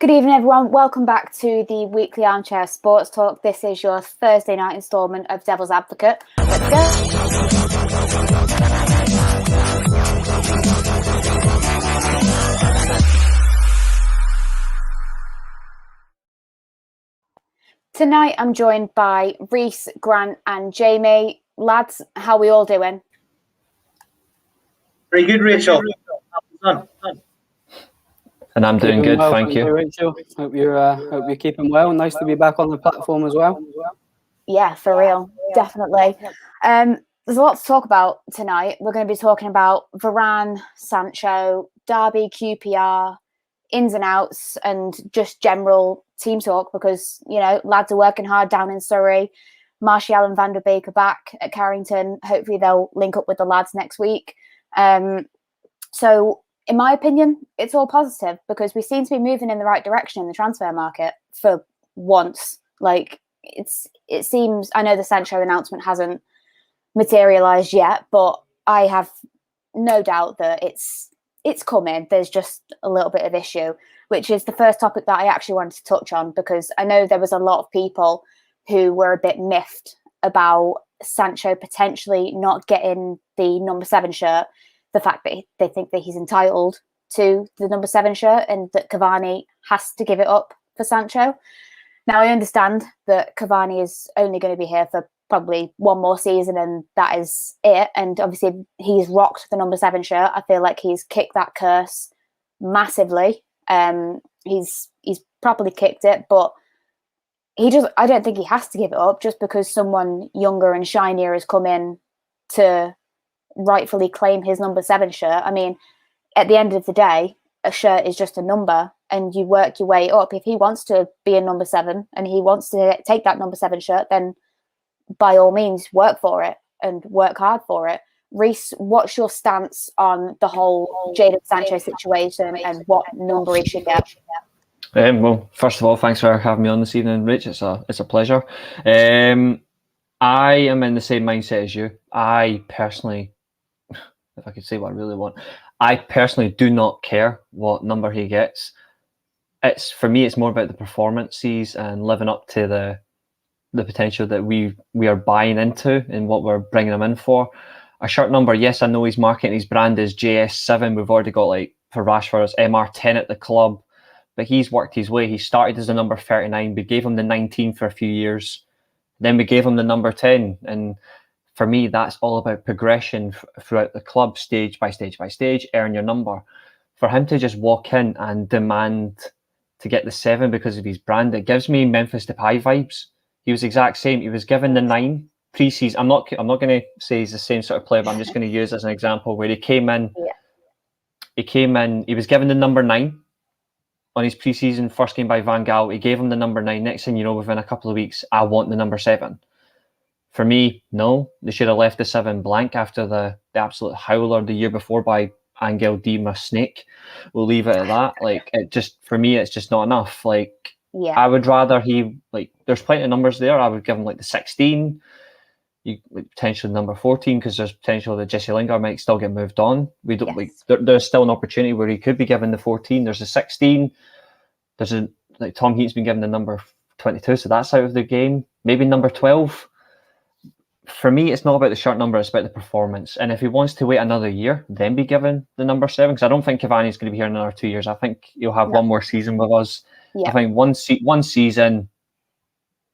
Good evening, everyone. Welcome back to the weekly Armchair Sports Talk. This is your Thursday night instalment of Devil's Advocate. Let's go. Tonight, I'm joined by Rach, Grant, and Jamie. Lads, how are we all doing? Very good, Rachel. And I'm doing good, well, thank you. Rachel. Hope you're keeping well. Nice to be back on the platform as well. Yeah, for real, definitely. There's a lot to talk about tonight. We're going to be talking about Varane, Sancho, Derby, QPR, ins and outs, and just general team talk because, you know, lads are working hard down in Surrey. Martial and Van der Beek are back at Carrington. Hopefully they'll link up with the lads next week. So in my opinion, it's all positive because we seem to be moving in the right direction in the transfer market for once. Like it seems, I know the Sancho announcement hasn't materialized yet, but I have no doubt that it's coming. There's just a little bit of issue, which is the first topic that I actually wanted to touch on because I know there was a lot of people who were a bit miffed about Sancho potentially not getting the number 7 shirt. The fact that they think that he's entitled to the number 7 shirt and that Cavani has to give it up for Sancho. Now, I understand that Cavani is only going to be here for probably one more season and that is it. And obviously he's rocked the number 7 shirt. I feel like he's kicked that curse massively. He's properly kicked it, but I don't think he has to give it up just because someone younger and shinier has come in to rightfully claim his number 7 shirt. I mean, at the end of the day, a shirt is just a number and you work your way up. If he wants to be a number 7 and he wants to take that number 7 shirt, then by all means work for it and work hard for it. Reese, what's your stance on the whole Jadon Sancho situation and what number he should get? Well, first of all, thanks for having me on this evening, Rach. It's a pleasure. I am in the same mindset as you. I personally, if I could say what I really want, I personally do not care what number he gets. For me, it's more about the performances and living up to the potential that we are buying into and what we're bringing him in for. A shirt number, yes, I know he's marketing his brand as JS7. We've already got, like, for Rashford, it's MR10 at the club. But he's worked his way. He started as the number 39. We gave him the 19 for a few years. Then we gave him the number 10. And for me, that's all about progression throughout the club, stage by stage by stage, earn your number. For him to just walk in and demand to get the 7 because of his brand, it gives me Memphis Depay vibes. He was the exact same. He was given the 9 pre-season. I'm not going to say he's the same sort of player, but I'm just going to use as an example where he came in. Yeah. He was given the number 9 on his pre-season first game by Van Gaal. He gave him the number 9. Next thing you know, within a couple of weeks, I want the number 7. For me, no. They should have left the 7 blank after the absolute howler the year before by Angel Di Snake. We'll leave it at that. Like, for me, it's just not enough. Like, yeah. I would rather there's plenty of numbers there. I would give him like the 16. Potentially number 14 because there's potential that Jesse Lingard might still get moved on. We don't there's still an opportunity where he could be given the 14. There's a 16. There's Tom Heaton's been given the number 22, so that's out of the game. Maybe number 12. For me, it's not about the shirt number, it's about the performance. And if he wants to wait another year, then be given the number 7, because I don't think Cavani's going to be here in another 2 years. I think he'll have one more season with us. Yeah. I think one season,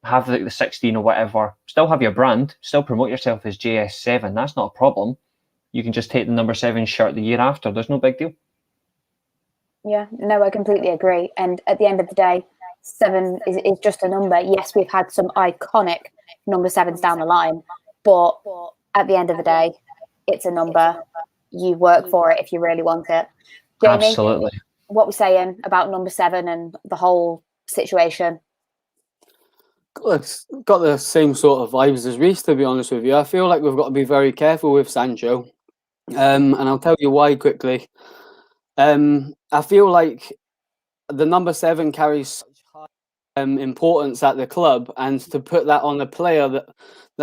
have the 16 or whatever, still have your brand, still promote yourself as JS7. That's not a problem. You can just take the number 7 shirt the year after. There's no big deal. Yeah, no, I completely agree. And at the end of the day, 7 is just a number. Yes, we've had some iconic number 7s down the line, but at the end of the day, it's a number. You work for it if you really want it. Jamie, absolutely. What we're saying about number 7 and the whole situation? Got the same sort of vibes as Reece, to be honest with you. I feel like we've got to be very careful with Sancho. And I'll tell you why quickly. I feel like the number 7 carries such high importance at the club, and to put that on a player that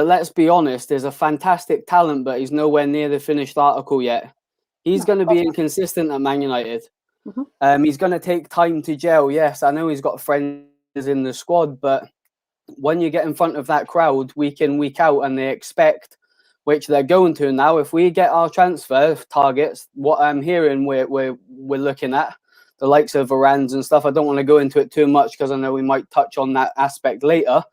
let's be honest, is a fantastic talent, but he's nowhere near the finished article yet. He's going to be inconsistent at Man United. He's going to take time to gel. Yes, I know he's got friends in the squad, but when you get in front of that crowd week in, week out, and they expect, which they're going to now, if we get our transfer targets, what I'm hearing we're looking at, the likes of Varans and stuff. I don't want to go into it too much because I know we might touch on that aspect later.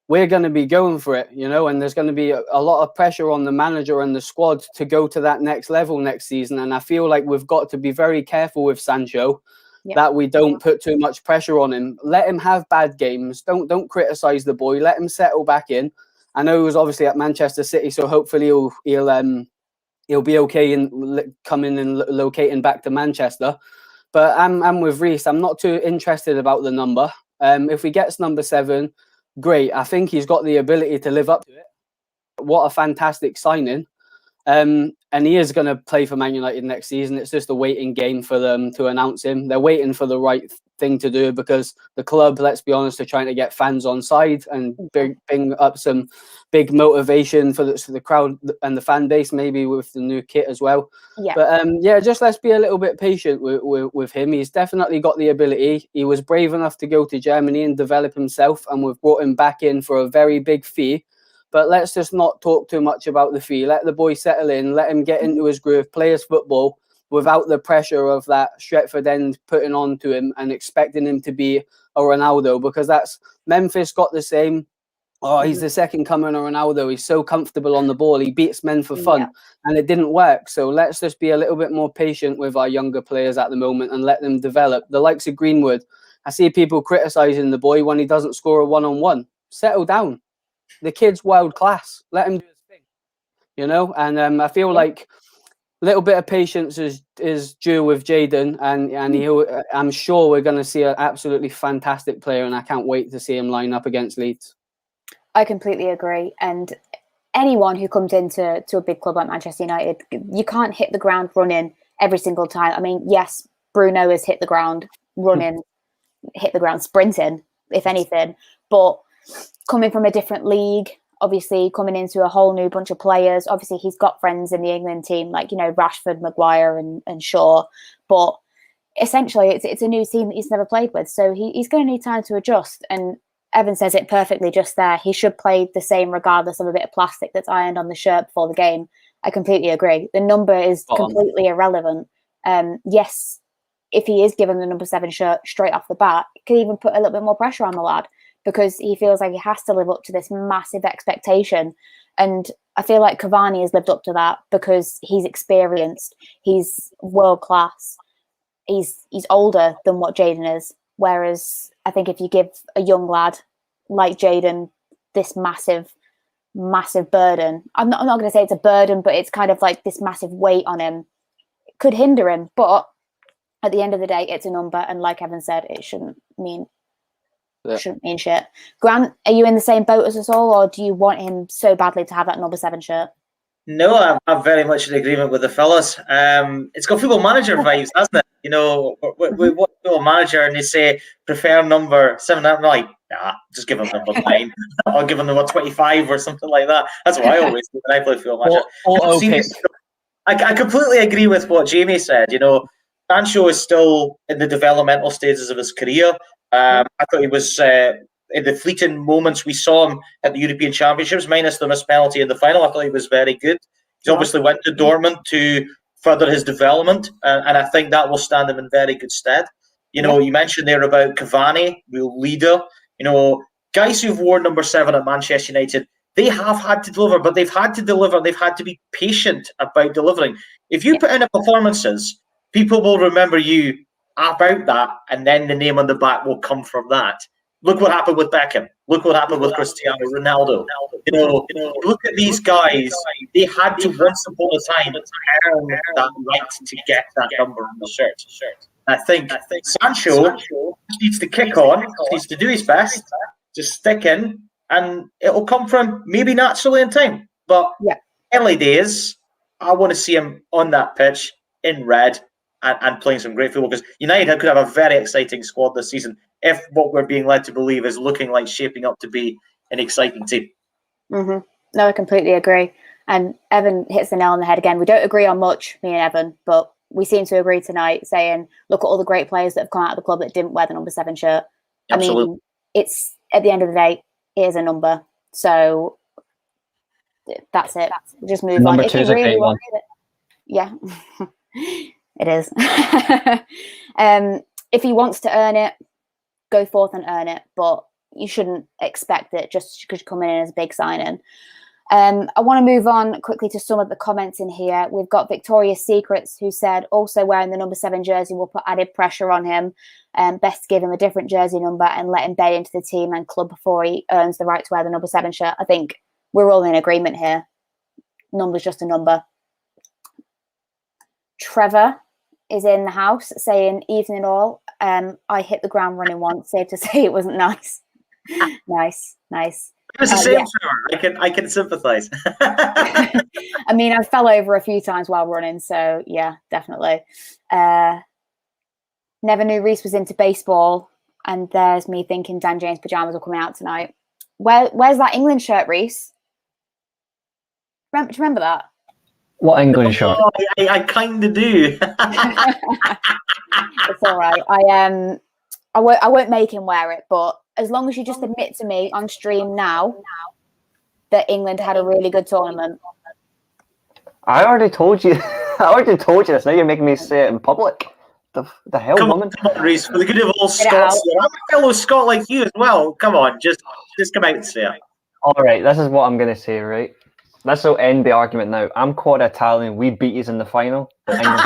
We're going to be going for it, you know, and there's going to be a lot of pressure on the manager and the squad to go to that next level next season. And I feel like we've got to be very careful with Sancho, that we don't put too much pressure on him. Let him have bad games. Don't criticize the boy. Let him settle back in. I know he was obviously at Manchester City, so hopefully he'll be okay in coming and locating back to Manchester. But I'm with Reece. I'm not too interested about the number. If he gets number 7, great. I think he's got the ability to live up to it. What a fantastic signing. And he is going to play for Man United next season. It's just a waiting game for them to announce him. They're waiting for the right thing to do because the club, let's be honest, are trying to get fans on side and bring up some big motivation for the crowd and the fan base, maybe with the new kit as well. But just let's be a little bit patient with him. He's definitely got the ability. He was brave enough to go to Germany and develop himself, and we've brought him back in for a very big fee. But let's just not talk too much about the fee. Let the boy settle in. Let him get into his groove, play his football without the pressure of that Stretford end putting on to him and expecting him to be a Ronaldo, because that's Memphis got the same. Oh, he's the second coming of Ronaldo. He's so comfortable on the ball. He beats men for fun, and it didn't work. So let's just be a little bit more patient with our younger players at the moment and let them develop. The likes of Greenwood, I see people criticising the boy when he doesn't score a one-on-one. Settle down. The kid's world class. Let him do his thing, you know. And I feel like a little bit of patience is due with Jayden, and I'm sure we're going to see an absolutely fantastic player, and I can't wait to see him line up against Leeds. I completely agree. And anyone who comes into a big club like Manchester United, you can't hit the ground running every single time. I mean, yes, Bruno has hit the ground running, hit the ground sprinting, if anything, but coming from a different league, obviously coming into a whole new bunch of players. Obviously, he's got friends in the England team, like, you know, Rashford, Maguire and Shaw. But essentially, it's a new team that he's never played with. So he's going to need time to adjust. And Evan says it perfectly just there. He should play the same regardless of a bit of plastic that's ironed on the shirt before the game. I completely agree. The number is completely irrelevant. Yes, if he is given the number 7 shirt straight off the bat, it could even put a little bit more pressure on the lad, because he feels like he has to live up to this massive expectation. And I feel like Cavani has lived up to that because he's experienced, he's world class, he's older than what Jayden is. Whereas I think if you give a young lad like Jayden this massive burden, I'm not going to say it's a burden, but it's kind of like this massive weight on him, it could hinder him. But at the end of the day, it's a number, and like Evan said, it shouldn't mean shit. Grant, are you in the same boat as us all, or do you want him so badly to have that number 7 shirt? No, I'm very much in agreement with the fellas. It's got Football Manager vibes, hasn't it? You know, we watch Football Manager and they say prefer number 7. I'm like, nah, just give them number 9. I'll give them number 25 or something like that. That's what I always do when I play Football Manager. I completely agree with what Jamie said. You know, Sancho is still in the developmental stages of his career. I thought he was in the fleeting moments we saw him at the European Championships, minus the missed penalty in the final. I thought he was very good. He's obviously went to Dortmund to further his development, and I think that will stand him in very good stead. You know, you mentioned there about Cavani, real leader. You know, guys who've worn number 7 at Manchester United, they have had to deliver, but they've had to deliver. They've had to be patient about delivering. If you put in performances, people will remember you about that, and then the name on the back will come from that. Look what happened with Beckham. Look what happened with Cristiano Ronaldo. You know, look at these guys. They had to once upon a time earn that right to get that number on the shirt. I think Sancho needs to kick on, needs to do his best, just stick in, and it'll come from maybe naturally in time. But early days, I want to see him on that pitch in red and playing some great football, because United could have a very exciting squad this season if what we're being led to believe is looking like shaping up to be an exciting team. No, I completely agree. And Evan hits the nail on the head again. We don't agree on much, me and Evan, but we seem to agree tonight, saying, look at all the great players that have come out of the club that didn't wear the number 7 shirt. Absolutely. I mean, it's at the end of the day, it is a number. So that's it. Just move on. Number If 2 he is a great one. Yeah, it is. If he wants to earn it, go forth and earn it. But you shouldn't expect it just because you're coming in as a big signing. I want to move on quickly to some of the comments in here. We've got Victoria's Secrets, who said also wearing the number 7 jersey will put added pressure on him. Best to give him a different jersey number and let him bed into the team and club before he earns the right to wear the number 7 shirt. I think we're all in agreement here. Number's just a number. Trevor is in the house saying, evening all. I hit the ground running once. Safe to say it wasn't nice. Nice. It was the same, Trevor. I can sympathise. I mean, I fell over a few times while running, so yeah, definitely. Never knew Reese was into baseball, and there's me thinking Dan James pajamas are coming out tonight. Where's that England shirt, Reese? Do you remember that? What England shirt? Oh, I kind of do. It's all right. I won't make him wear it, but as long as you just admit to me on stream now that England had a really good tournament. I already told you. This. Now you're making me say it in public. The hell, woman? Come on, Reese. For the good of all Scots, I'm a fellow Scot like you as well. Come on, just come out and say it. All right, this is what I'm going to say, right? This will end the argument now. I'm quarter Italian. We beat you in the final, but England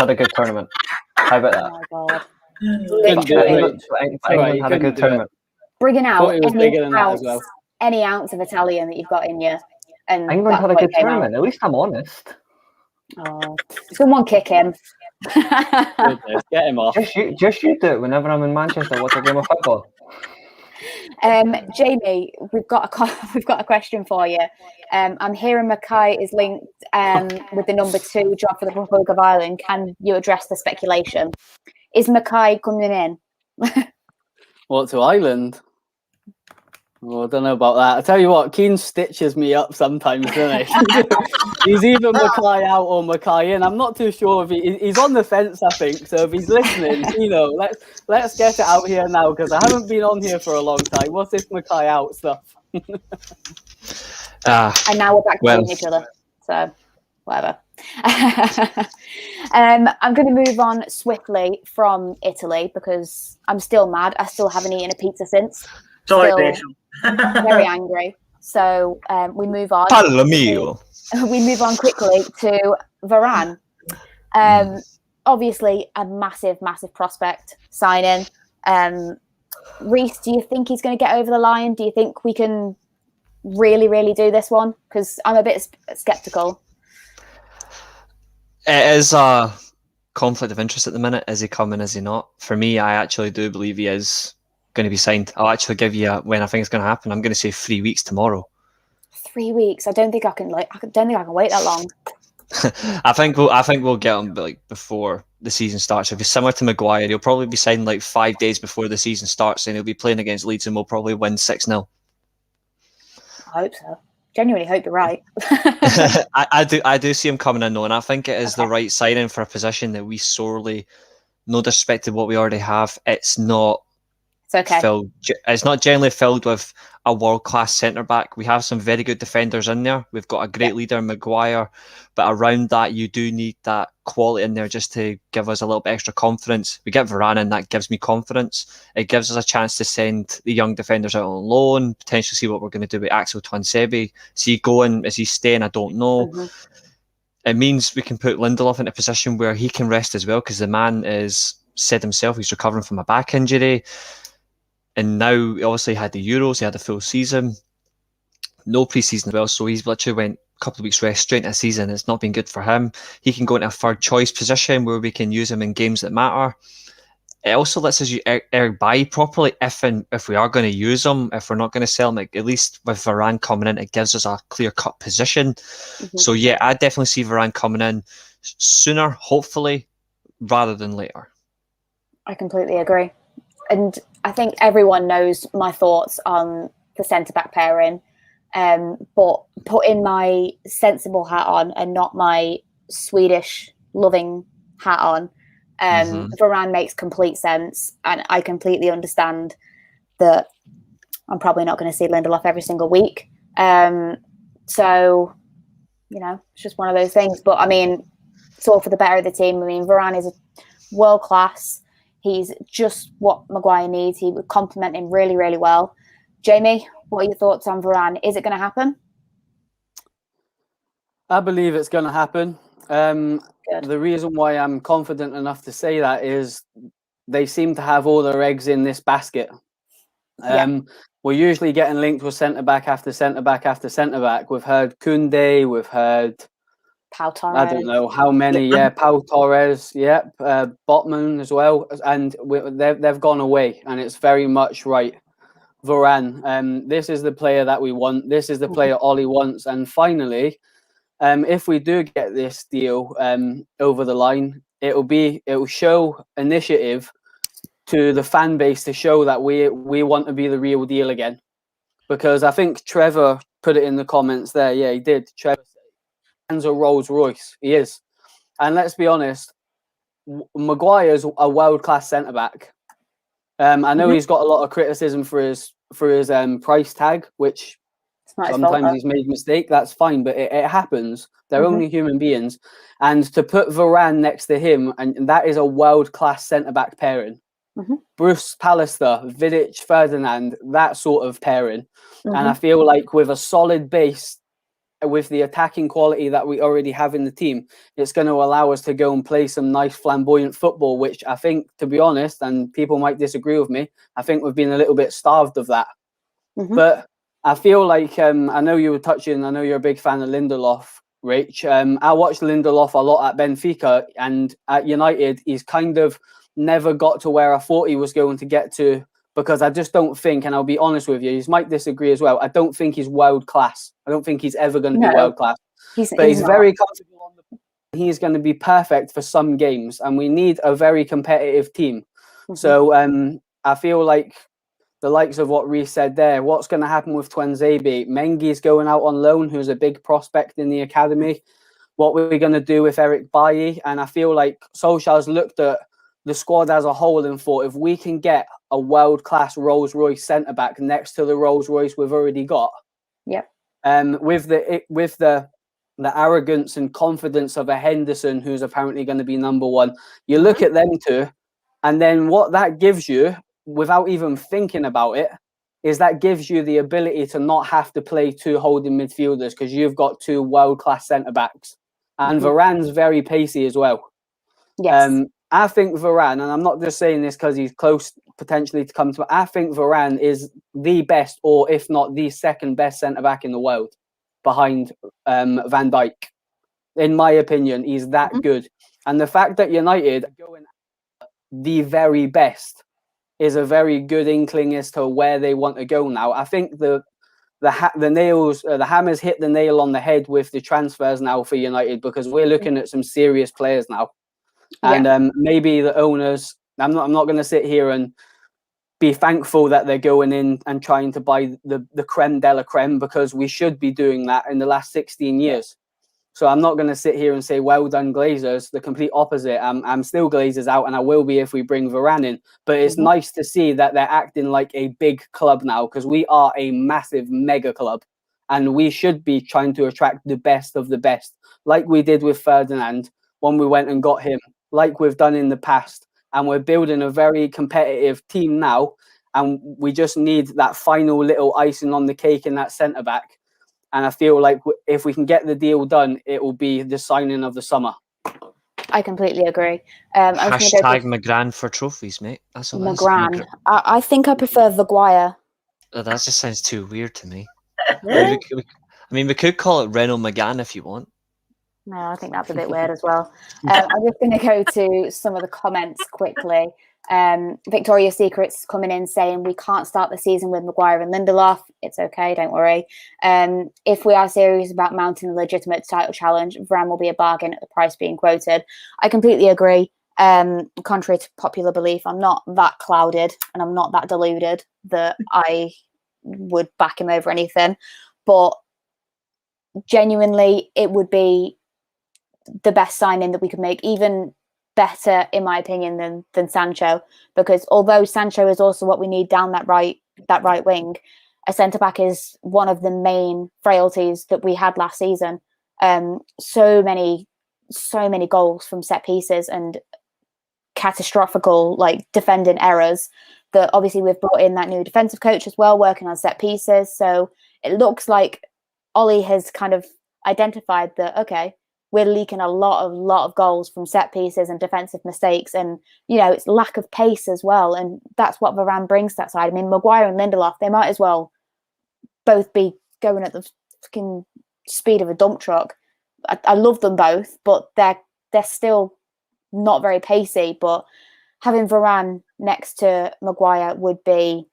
had a good tournament. How about that? Oh my God. England had a good tournament. Bringing out well. any ounce of Italian that you've got in you. And England had a good tournament. At least I'm honest. Oh, someone kick him. Get him off. Just you do it whenever I'm in Manchester. Watch a game of football. Jamie, we've got a question for you. I'm hearing Mackay is linked with the number 2 job for the Republic of Ireland. Can you address the speculation? Is Mackay coming in? What, to Ireland? Oh, I don't know about that. I tell you what, Keane stitches me up sometimes, doesn't he? He's either Mackay out or Mackay in. I'm not too sure if he's on the fence, I think. So if he's listening, let's get it out here now, because I haven't been on here for a long time. What's this Mackay out stuff? And now we're back to each other. So whatever. I'm going to move on swiftly from Italy because I'm still mad. I still haven't eaten a pizza since. Sorry, Rachel. Very angry. So we move on. Parlo mio. We move on quickly to Varane. Obviously, a massive prospect signing. Reese, do you think he's going to get over the line? Do you think we can really do this one? Because I'm a bit skeptical. It is a conflict of interest at the minute. Is he coming? Is he not? For me, I actually do believe he is going to be signed. I'll actually give you when I think it's going to happen. I'm going to say 3 weeks tomorrow. 3 weeks. I don't think I can. I don't think I can wait that long. I think we'll get him before the season starts. If he's similar to Maguire, he'll probably be signed 5 days before the season starts, and he'll be playing against Leeds, and we'll probably win 6-0. I hope so. Genuinely hope you're right. I do see him coming in though, and I think it is the right signing for a position that we sorely, no disrespect to what we already have, it's not filled. It's not generally filled with a world-class centre-back. We have some very good defenders in there. We've got a great leader, Maguire, but around that you do need that quality in there just to give us a little bit extra confidence. We get Varane and that gives me confidence. It gives us a chance to send the young defenders out on loan, potentially see what we're going to do with Axel Tuanzebe. Is he going? Is he staying? I don't know. Mm-hmm. It means we can put Lindelof in a position where he can rest as well, because the man is said himself he's recovering from a back injury. And now he obviously had the Euros, he had a full season, no pre-season as well, so he's literally went a couple of weeks rest straight into a season. It's not been good for him. He can go into a third choice position where we can use him in games that matter. It also lets us buy properly if we are going to use him, if we're not going to sell him. At least with Varane coming in, it gives us a clear-cut position. Mm-hmm. So yeah, I definitely see Varane coming in sooner, hopefully, rather than later. I completely agree. And I think everyone knows my thoughts on the centre-back pairing, but putting my sensible hat on and not my Swedish loving hat on, Varane makes complete sense, and I completely understand that I'm probably not going to see Lindelof every single week. So, you know, it's just one of those things. But I mean, it's all for the better of the team. I mean, Varane is world class. He's just what Maguire needs. He would complement him really, really well. Jamie, what are your thoughts on Varane? Is it going to happen? I believe it's going to happen. The reason why I'm confident enough to say that is they seem to have all their eggs in this basket. We're usually getting linked with centre-back after centre-back after centre-back. We've heard Koundé, we've heard Pau Torres. I don't know how many. Pau Torres, Botman as well, and they've gone away, and it's very much right. Varane, this is the player that we want. This is the player Ollie wants, and finally, if we do get this deal over the line, it will show initiative to the fan base to show that we want to be the real deal again. Because I think Trevor put it in the comments there. Yeah, he did. Trevor said, a Rolls Royce. He is. And let's be honest, Maguire's a world-class centre-back. I know he's got a lot of criticism for his price tag, which sometimes he's made a mistake. That's fine, but it happens. They're only human beings. And to put Varane next to him, and that is a world-class centre-back pairing. Bruce Pallister, Vidic, Ferdinand, that sort of pairing. And I feel like with a solid base, with the attacking quality that we already have in the team, it's going to allow us to go and play some nice flamboyant football, which I think, to be honest, and people might disagree with me, I think we've been a little bit starved of that. But I feel like, I know you were touching, I know you're a big fan of Lindelof, Rach. I watched Lindelof a lot at Benfica, and at United, he's kind of never got to where I thought he was going to get to, because I just don't think, and I'll be honest with you, you might disagree as well, I don't think he's world class. I don't think he's ever going to be world class. He's very comfortable on the. He's going to be perfect for some games, and we need a very competitive team. So I feel like the likes of what Reece said there, what's going to happen with Tuanzebe? Mengi's going out on loan, who's a big prospect in the academy. What we're going to do with Eric Bailly? And I feel like Solskjaer's looked at the squad as a whole and thought, if we can get a world-class Rolls-Royce centre-back next to the Rolls-Royce we've already got, with the arrogance and confidence of a Henderson, who's apparently going to be number one, you look at them two, and then what that gives you, without even thinking about it, is that gives you the ability to not have to play two holding midfielders, because you've got two world-class centre-backs. And Varane's very pacey as well. Yes. I think Varane, and I'm not just saying this because he's close potentially to come to, I think Varane is the best, or if not the second best centre-back in the world, behind Van Dijk. In my opinion, he's that good. And the fact that United are going the very best is a very good inkling as to where they want to go now. I think the hammers hit the nail on the head with the transfers now for United, because we're looking at some serious players now. And maybe the owners, I'm not going to sit here and be thankful that they're going in and trying to buy the creme de la creme, because we should be doing that in the last 16 years. So I'm not going to sit here and say, well done, Glazers. The complete opposite. I'm still Glazers out, and I will be if we bring Varane in. But it's nice to see that they're acting like a big club now, because we are a massive mega club, and we should be trying to attract the best of the best, like we did with Ferdinand when we went and got him, like we've done in the past. And we're building a very competitive team now, and we just need that final little icing on the cake in that centre-back. And I feel like if we can get the deal done, it will be the signing of the summer. I completely agree. Hashtag Magran for trophies, mate. That's all. Magran. I think I prefer Maguire. Oh, that just sounds too weird to me. Really? We could call it Renault Magan if you want. No, I think that's a bit weird as well. I'm just going to go to some of the comments quickly. Victoria's Secret's coming in saying we can't start the season with Maguire and Lindelof. It's okay, don't worry. If we are serious about mounting a legitimate title challenge, Varane will be a bargain at the price being quoted. I completely agree. Contrary to popular belief, I'm not that clouded and I'm not that deluded that I would back him over anything. But genuinely, it would be the best signing that we could make, even better, in my opinion, than Sancho. Because although Sancho is also what we need down that right wing, a centre back is one of the main frailties that we had last season. So many goals from set pieces and catastrophical like defending errors. That obviously we've brought in that new defensive coach as well, working on set pieces. So it looks like Ollie has kind of identified that, okay, we're leaking a lot of goals from set pieces and defensive mistakes, and it's lack of pace as well, and that's what Varane brings to that side. I mean, Maguire and Lindelof, they might as well both be going at the fucking speed of a dump truck. I love them both, but they're still not very pacey. But having Varane next to Maguire would be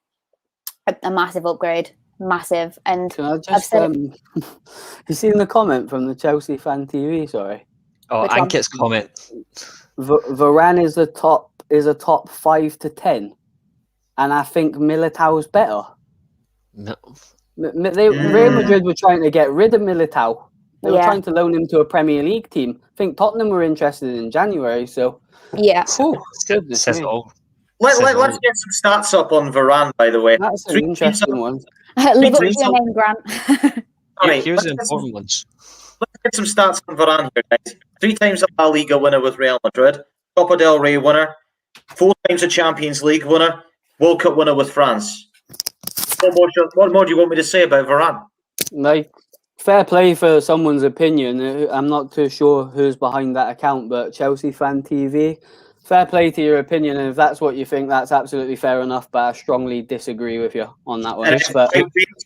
a massive upgrade. Massive. And can I just you seen the comment from the Chelsea fan TV? Sorry. Oh, Ankit's comment. Varane is a top 5 to 10, and I think Militao's better. No. Real Madrid were trying to get rid of Militao. They were trying to loan him to a Premier League team. I think Tottenham were interested in January. So Let's get some stats up on Varane, by the way. That's an interesting one. Live up to your name, Grant. Here's the important ones. Let's get some stats on Varane here, guys. 3 times a La Liga winner with Real Madrid, Copa del Rey winner, 4 times a Champions League winner, World Cup winner with France. What more do you want me to say about Varane? Like, fair play for someone's opinion. I'm not too sure who's behind that account, but Chelsea fan TV, fair play to your opinion. And if that's what you think, that's absolutely fair enough. But I strongly disagree with you on that one. But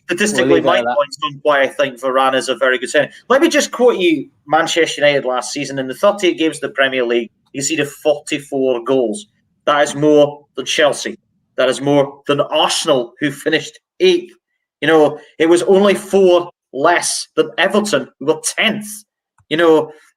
statistically, my points on why I think Varane is a very good signing. Let me just quote you Manchester United last season. In the 38 games of the Premier League, he conceded 44 goals. That is more than Chelsea. That is more than Arsenal, who finished 8th. It was only 4 less than Everton, who were 10th.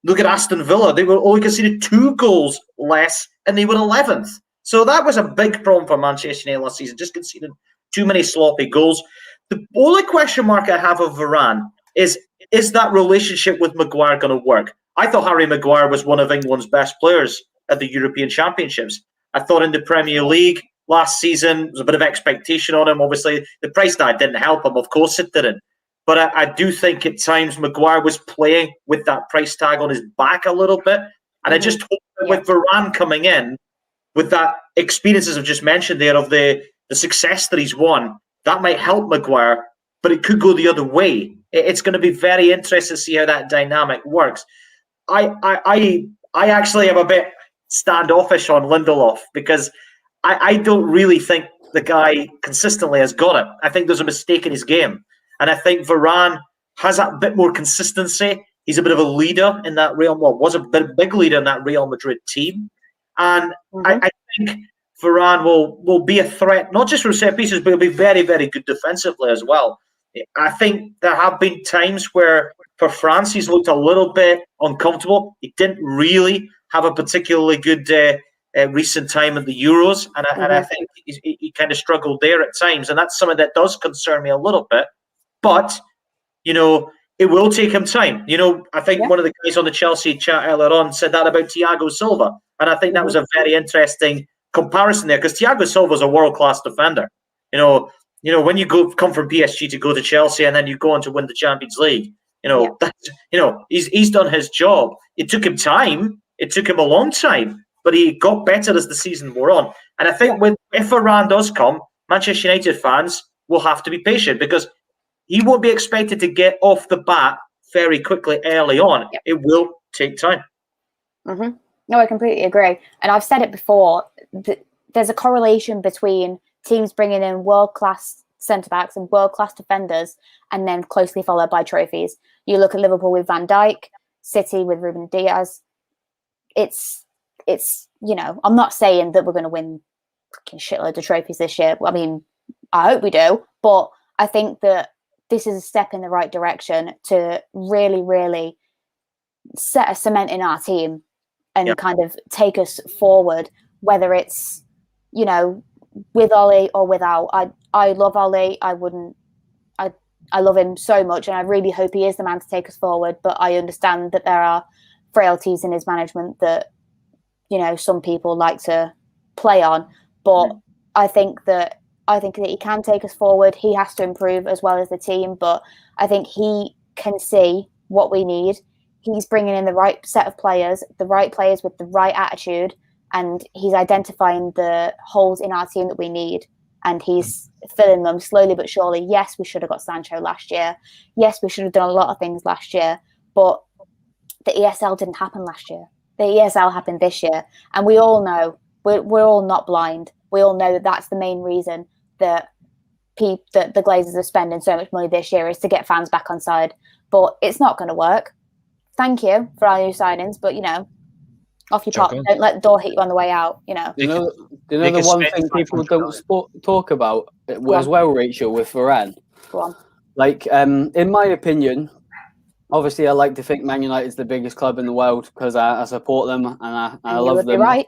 Look at Aston Villa. They were only conceded 2 goals less, and they were 11th. So that was a big problem for Manchester United last season, just conceding too many sloppy goals. The only question mark I have of Varane is that relationship with Maguire going to work? I thought Harry Maguire was one of England's best players at the European Championships. I thought in the Premier League last season, there was a bit of expectation on him. Obviously, the price tag didn't help him. Of course it didn't. But I do think at times Maguire was playing with that price tag on his back a little bit. And I just hope that with Varane coming in, with that experiences I've just mentioned there of the success that he's won, that might help Maguire, but it could go the other way. It's going to be very interesting to see how that dynamic works. I actually am a bit standoffish on Lindelof because I don't really think the guy consistently has got it. I think there's a mistake in his game. And I think Varane has a bit more consistency. He's a bit of a leader in that was a big leader in that Real Madrid team. And I think Varane will be a threat, not just from set pieces, but he'll be very, very good defensively as well. I think there have been times where for France, he's looked a little bit uncomfortable. He didn't really have a particularly good recent time at the Euros. And I think he kind of struggled there at times. And that's something that does concern me a little bit. But, it will take him time. I think one of the guys on the Chelsea chat earlier on said that about Thiago Silva. And I think that was a very interesting comparison there because Thiago Silva is a world-class defender. When you come from PSG to go to Chelsea and then you go on to win the Champions League, he's done his job. It took him time. It took him a long time, but he got better as the season wore on. And I think if Varane does come, Manchester United fans will have to be patient because he won't be expected to get off the bat very quickly early on. Yep. It will take time. Mm-hmm. No, I completely agree. And I've said it before, there's a correlation between teams bringing in world-class centre-backs and world-class defenders and then closely followed by trophies. You look at Liverpool with Van Dijk, City with Ruben Diaz. It's I'm not saying that we're going to win a shitload of trophies this year. I mean, I hope we do, but I think that this is a step in the right direction to really, really set a cement in our team and kind of take us forward, whether it's, with Ollie or without. I love Ollie. I love him so much and I really hope he is the man to take us forward. But I understand that there are frailties in his management that, you know, some people like to play on. But I think that he can take us forward. He has to improve as well as the team, but I think he can see what we need. He's bringing in the right set of players, the right players with the right attitude, and he's identifying the holes in our team that we need, and he's filling them slowly but surely. Yes, we should have got Sancho last year. Yes, we should have done a lot of things last year, but the ESL didn't happen last year. The ESL happened this year, and we all know, we're all not blind. We all know that that's the main reason that the Glazers are spending so much money this year, is to get fans back on side. But it's not going to work. Thank you for our new signings, but, you know, off you pop. Don't let the door hit you on the way out, you know. You know the one thing people don't talk about as well, Rachel, with Varane? Go on. Like, in my opinion, obviously I like to think Man United's the biggest club in the world because I support them and I love them. Right.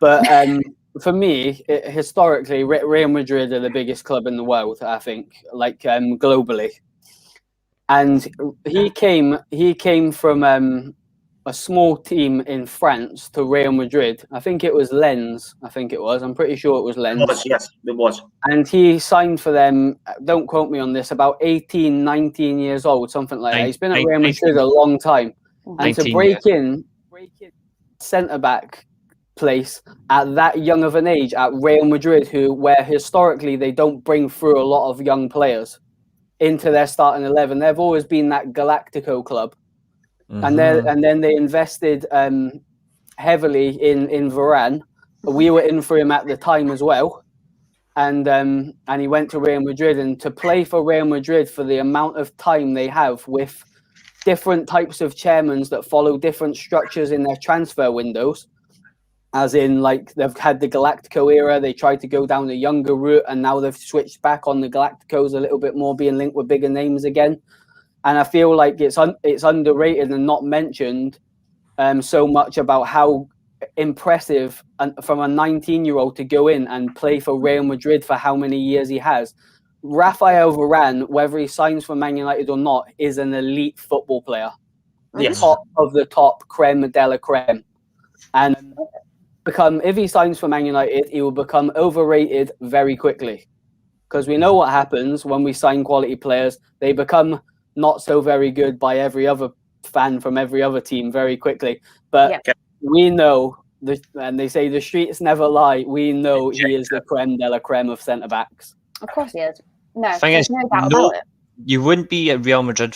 But for me, historically, Real Madrid are the biggest club in the world, I think, like globally. And he came from a small team in France to Real Madrid. I think it was Lens. I'm pretty sure it was Lens. Yes, it was. And he signed for them, don't quote me on this, about 18, 19 years old, something like that. He's been at Real Madrid a long time. And to break in centre-back place at that young of an age at Real Madrid, where historically they don't bring through a lot of young players into their starting 11. They've always been that Galactico club. And then they invested heavily in Varane. We were in for him at the time as well, and he went to Real Madrid. And to play for Real Madrid for the amount of time they have, with different types of chairmen that follow different structures in their transfer windows, as in, like, they've had the Galactico era, they tried to go down the younger route, and now they've switched back on the Galacticos a little bit more, being linked with bigger names again. And I feel like it's underrated and not mentioned so much about how impressive from a 19-year-old to go in and play for Real Madrid for how many years he has. Raphael Varane, whether he signs for Man United or not, is an elite football player. Yes. Top of the top, creme de la creme. And if he signs for Man United, he will become overrated very quickly. Because we know what happens when we sign quality players. They become not so very good by every other fan from every other team very quickly. But we know, and they say the streets never lie, we know he is the creme de la creme of centre-backs. Of course he is. No, there's no doubt about it. You wouldn't be a Real Madrid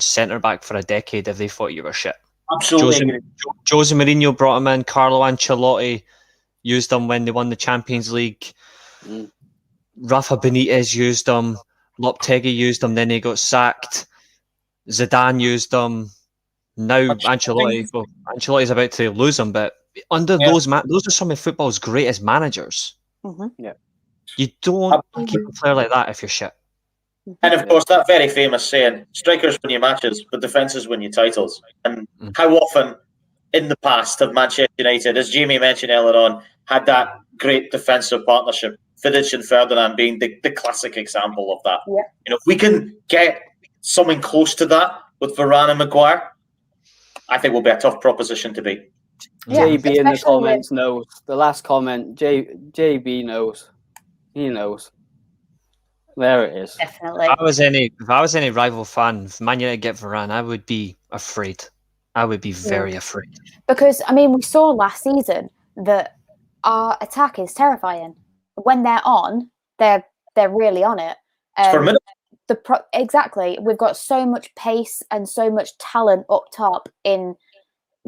centre-back for a decade if they thought you were shit. Absolutely. Jose Mourinho brought him in, Carlo Ancelotti used him when they won the Champions League. Rafa Benitez used him. Lopetegui used him, then he got sacked. Zidane used him. Now Ancelotti's about to lose him, but under those are some of football's greatest managers. Yeah, you don't keep a player like that if you're shit. And of course, that very famous saying: "Strikers win your matches, but defenses win your titles." And how often in the past have Manchester United, as Jamie mentioned earlier on, had that great defensive partnership? Vidic and Ferdinand being the classic example of that. Yeah. You know, if we can get something close to that with Varane and Maguire, I think we'll be a tough proposition to beat. Yeah, JB in the comments knows. The last comment, JB knows. He knows. There it is. Definitely. If I was any rival fan, if Man United get Varane, I would be afraid. I would be very afraid. Because, I mean, we saw last season that our attack is terrifying. When they're on, they're really on it. Exactly. We've got so much pace and so much talent up top in,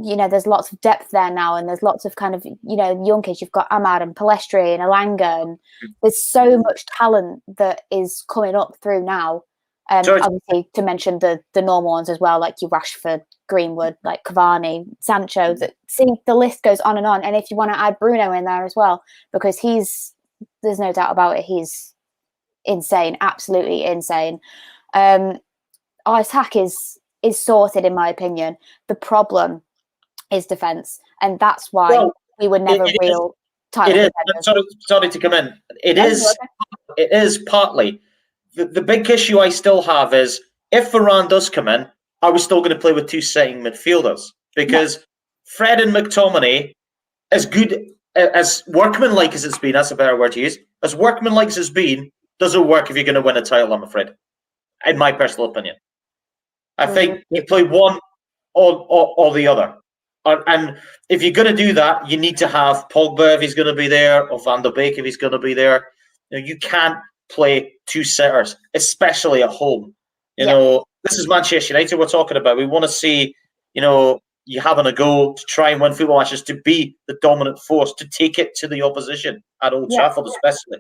you know, there's lots of depth there now, and there's lots of kind of, you know, young kids. You've got Amad and Palestri and Elanga, and there's so much talent that is coming up through now. Obviously, to mention the normal ones as well, like your Rashford, Greenwood, like Cavani, Sancho. The list goes on. And if you want to add Bruno in there as well, because there's no doubt about it, he's insane, absolutely insane. Our attack is sorted, in my opinion. The problem is defence, and that's why we were never real title contenders. Sorry to come in. It is partly. The big issue I still have is, if Varane does come in, are we still going to play with 2 sitting midfielders? Because Fred and McTominay, as good as workmanlike as it's been, that's a better word to use, as workmanlike as it's been, doesn't work if you're going to win a title, I'm afraid, in my personal opinion. I think you play one or the other. And if you're going to do that, you need to have Pogba if he's going to be there, or Van der Beek if he's going to be there. You can't play 2 sitters, especially at home. You know, this is Manchester United we're talking about. We want to see, you having a go to try and win football matches, to be the dominant force, to take it to the opposition at Old Trafford, especially.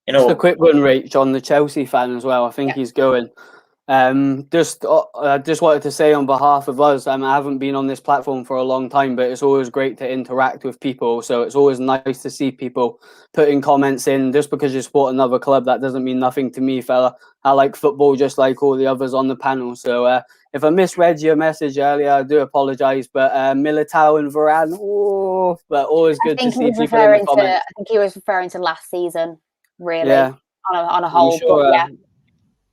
Just a quick one, Rach, on the Chelsea fan as well. I think he's going. Just wanted to say on behalf of us, I haven't been on this platform for a long time, but it's always great to interact with people. So it's always nice to see people putting comments in. Just because you support another club, that doesn't mean nothing to me, fella. I like football just like all the others on the panel. So if I misread your message earlier, I do apologise. But Militao and Varane, but always good to see people in the comments. I think he was referring to last season, really, on a whole. Sure,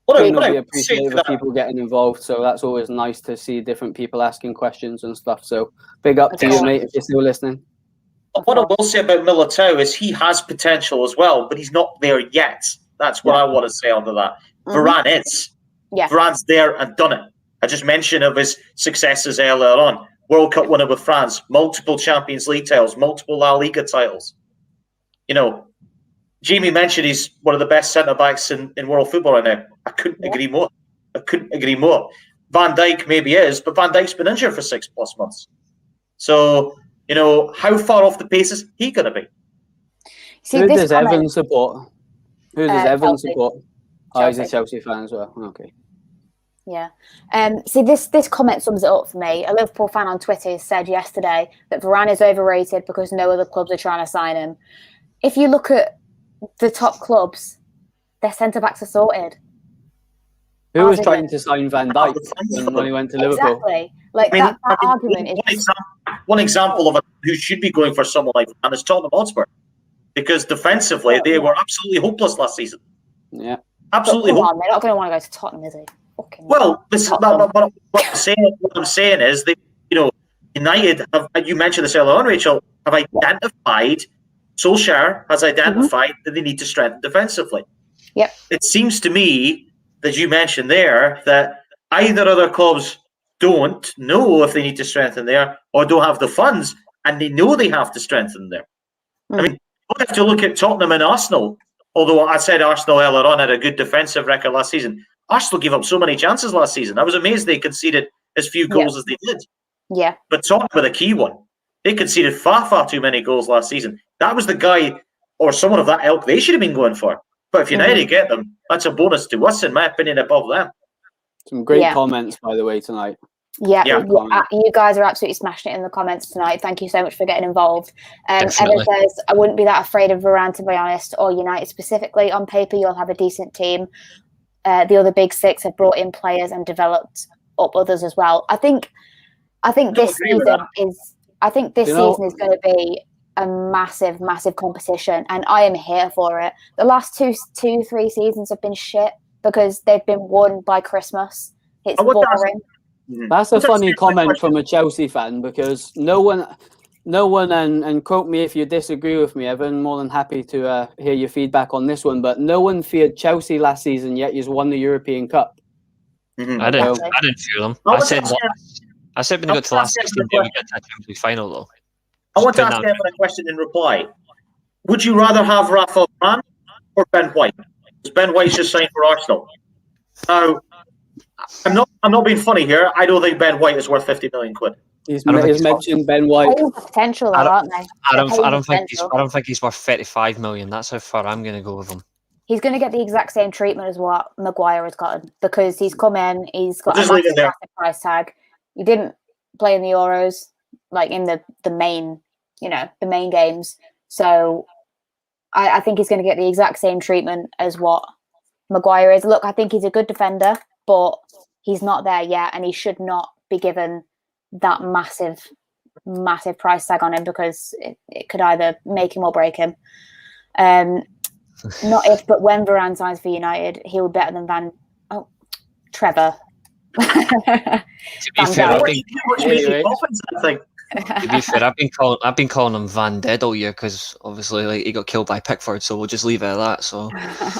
but, really appreciative of people getting involved, so that's always nice to see different people asking questions and stuff. So big up to you, mate, if you're still listening. What I will say about Militao is he has potential as well, but he's not there yet. That's what I want to say under that. Varane is. Yeah. Varane's there and done it. I just mentioned of his successes earlier on. World Cup winner with France, multiple Champions League titles, multiple La Liga titles. Jamie mentioned he's one of the best centre-backs in world football right now. I couldn't agree more. Van Dijk maybe is, but Van Dijk's been injured for 6+ months. So, how far off the pace is he going to be? Who does Evan support? Oh, he's a Chelsea fan as well. Okay. Yeah. This comment sums it up for me. A Liverpool fan on Twitter said yesterday that Varane is overrated because no other clubs are trying to sign him. If you look at the top clubs, their centre-backs are sorted. Who was trying to sign Van Dijk when he went to Liverpool? Exactly. That argument is... One example of who should be going for someone like Varane is Tottenham Hotspur. Because defensively, they were absolutely hopeless last season. Yeah. Absolutely hopeless. They're not going to want to go to Tottenham, is he? Well, what I'm saying is that, United, you mentioned this earlier on, Rachel, have identified... Solskjaer has identified that they need to strengthen defensively. Yep. It seems to me that you mentioned there that either other clubs don't know if they need to strengthen there or don't have the funds, and they know they have to strengthen there. I mean, you have to look at Tottenham and Arsenal, although I said Arsenal earlier on had a good defensive record last season. Arsenal gave up so many chances last season. I was amazed they conceded as few goals as they did. Yeah. But Tottenham were the key one. They conceded far, far too many goals last season. That was the guy or someone of that ilk they should have been going for. But if United get them, that's a bonus to us, in my opinion, above them. Some great comments, by the way, tonight. Yeah, you guys are absolutely smashing it in the comments tonight. Thank you so much for getting involved. Evan says, I wouldn't be that afraid of Varane, to be honest, or United specifically. On paper, you'll have a decent team. The other big six have brought in players and developed up others as well. I think this season is going to be a massive, massive competition, and I am here for it. The last 2-3 seasons have been shit because they've been won by Christmas. It's boring. That's a funny comment from a Chelsea fan, because no one, and quote me if you disagree with me, Evan, more than happy to hear your feedback on this one, but no one feared Chelsea last season, yet you've won the European Cup. I didn't fear them. I said when they got to the last 16, they would get to a Champions League final, though. I want to ask Evan a question in reply. Would you rather have Rafa Varane or Ben White? Because Ben White's just signed for Arsenal. Now, I'm not being funny here. I don't think Ben White is worth 50 million quid. He's mentioned Ben White. Potential, aren't they? I don't think he's worth 35 million. That's how far I'm going to go with him. He's going to get the exact same treatment as what Maguire has gotten, because he's come in, he's got a massive price tag. He didn't play in the Euros, like in the main games. So I think he's going to get the exact same treatment as what Maguire is. Look, I think he's a good defender, but he's not there yet, and he should not be given that massive, massive price tag on him, because it could either make him or break him. Not if, but when Varane signs for United, he will be better than Trevor. To be fair, Dijk. To be fair, I've been calling him Van Dead all year because obviously like he got killed by Pickford, so we'll just leave it at that. So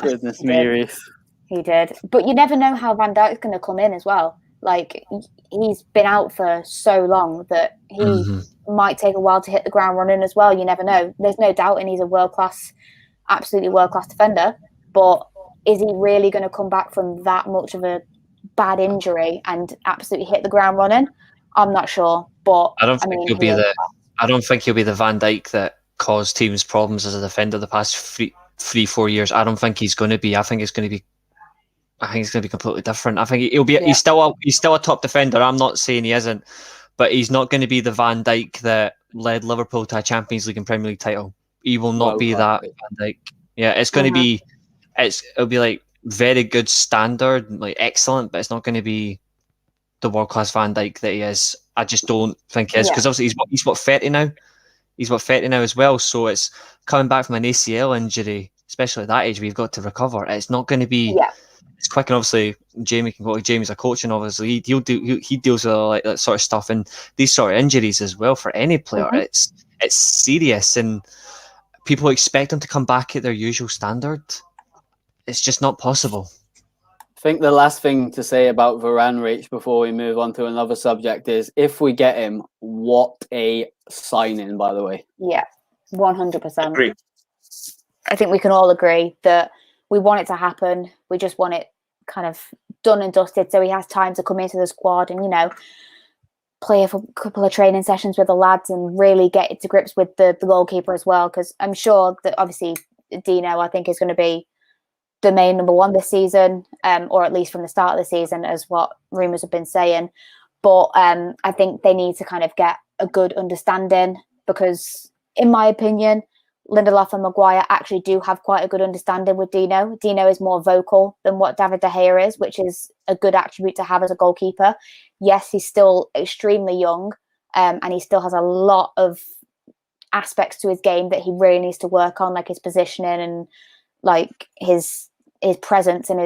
Goodness me, Reece. He did, but you never know how Van Dijk's going to come in as well. Like he's been out for so long that he might take a while to hit the ground running as well. You never know. There's no doubt, and he's a absolutely world class defender. But is he really going to come back from that much of a bad injury and absolutely hit the ground running? I'm not sure, but I don't think he'll be the Van Dijk that caused teams problems as a defender the past 3-4 years. I don't think he's going to be. I think it's going to be completely different. I think he'll be. Yeah. He's still a top defender. I'm not saying he isn't, but he's not going to be the Van Dijk that led Liverpool to a Champions League and Premier League title. He will not be that Van Dijk. Yeah, it's going to be. It'll be like very good standard, like excellent, but it's not going to be the world class Van Dijk that he is. I just don't think he is, because obviously he's what 30 now. He's what 30 now as well. So it's coming back from an ACL injury, especially at that age, we've got to recover. It's not going to be. Yeah. It's quick, and obviously Jamie's a coach, and obviously he deals with like that sort of stuff and these sort of injuries as well for any player. It's serious, and people expect them to come back at their usual standard. It's just not possible. I think the last thing to say about Varane, Rach, before we move on to another subject is, if we get him, what a signing, by the way. Yeah, 100%. Agree. I think we can all agree that we want it to happen. We just want it kind of done and dusted so he has time to come into the squad and, play a couple of training sessions with the lads and really get to grips with the goalkeeper as well. Because I'm sure that obviously Dino, I think, is going to be the main number one this season, or at least from the start of the season, as what rumours have been saying. But I think they need to kind of get a good understanding, because in my opinion, Lindelof and Maguire actually do have quite a good understanding with Dino. Dino is more vocal than what David De Gea is, which is a good attribute to have as a goalkeeper. Yes, he's still extremely young, and he still has a lot of aspects to his game that he really needs to work on, like his positioning and like his presence, and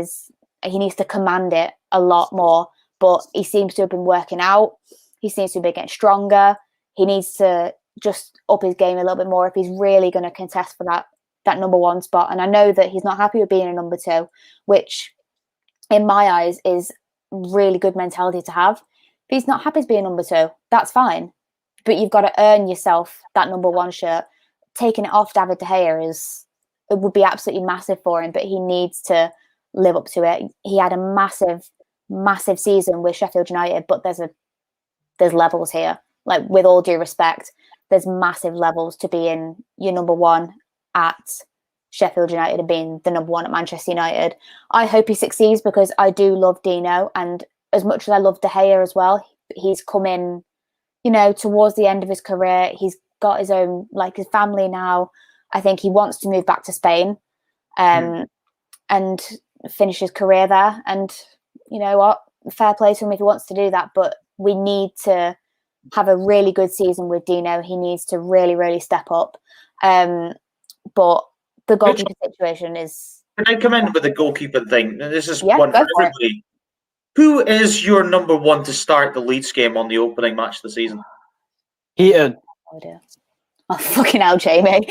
he needs to command it a lot more. But he seems to have been working out. He seems to be getting stronger. He needs to just up his game a little bit more if he's really going to contest for that number one spot. And I know that he's not happy with being a number two, which in my eyes is really good mentality to have. If he's not happy to be a number two, that's fine. But you've got to earn yourself that number one shirt. Taking it off David De Gea it would be absolutely massive for him, but he needs to live up to it. He had a massive, massive season with Sheffield United, but there's levels here. Like, with all due respect, there's massive levels to being your number one at Sheffield United and being the number one at Manchester United. I hope he succeeds, because I do love Dino, and as much as I love De Gea as well, he's come in, towards the end of his career. He's got his own, like, his family now. I think he wants to move back to Spain and finish his career there. And you know what? Fair play to him if he wants to do that. But we need to have a really good season with Dino. He needs to really, really step up. But the goalkeeper situation is... Can I come in with the goalkeeper thing? This is one for everybody. Who is your number one to start the Leeds game on the opening match of the season? Heaton. Oh, dear. Oh, fucking hell, Jamie.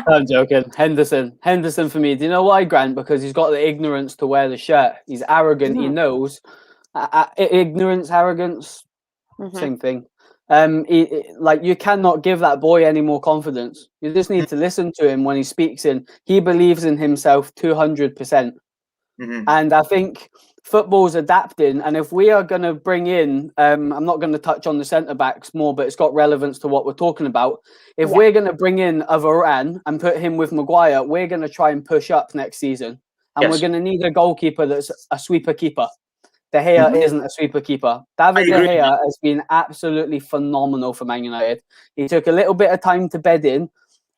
I'm joking. Henderson for me. Do you know why, Grant? Because he's got the ignorance to wear the shirt. He's arrogant. He knows. Ignorance, arrogance, same thing. You cannot give that boy any more confidence. You just need to listen to him when he speaks he believes in himself 200%. And I think football's adapting, and if we are going to bring in, I'm not going to touch on the centre-backs more, but it's got relevance to what we're talking about. If we're going to bring in a Varane and put him with Maguire, we're going to try and push up next season. And we're going to need a goalkeeper that's a sweeper keeper. De Gea isn't a sweeper keeper. David De Gea has been absolutely phenomenal for Man United. He took a little bit of time to bed in,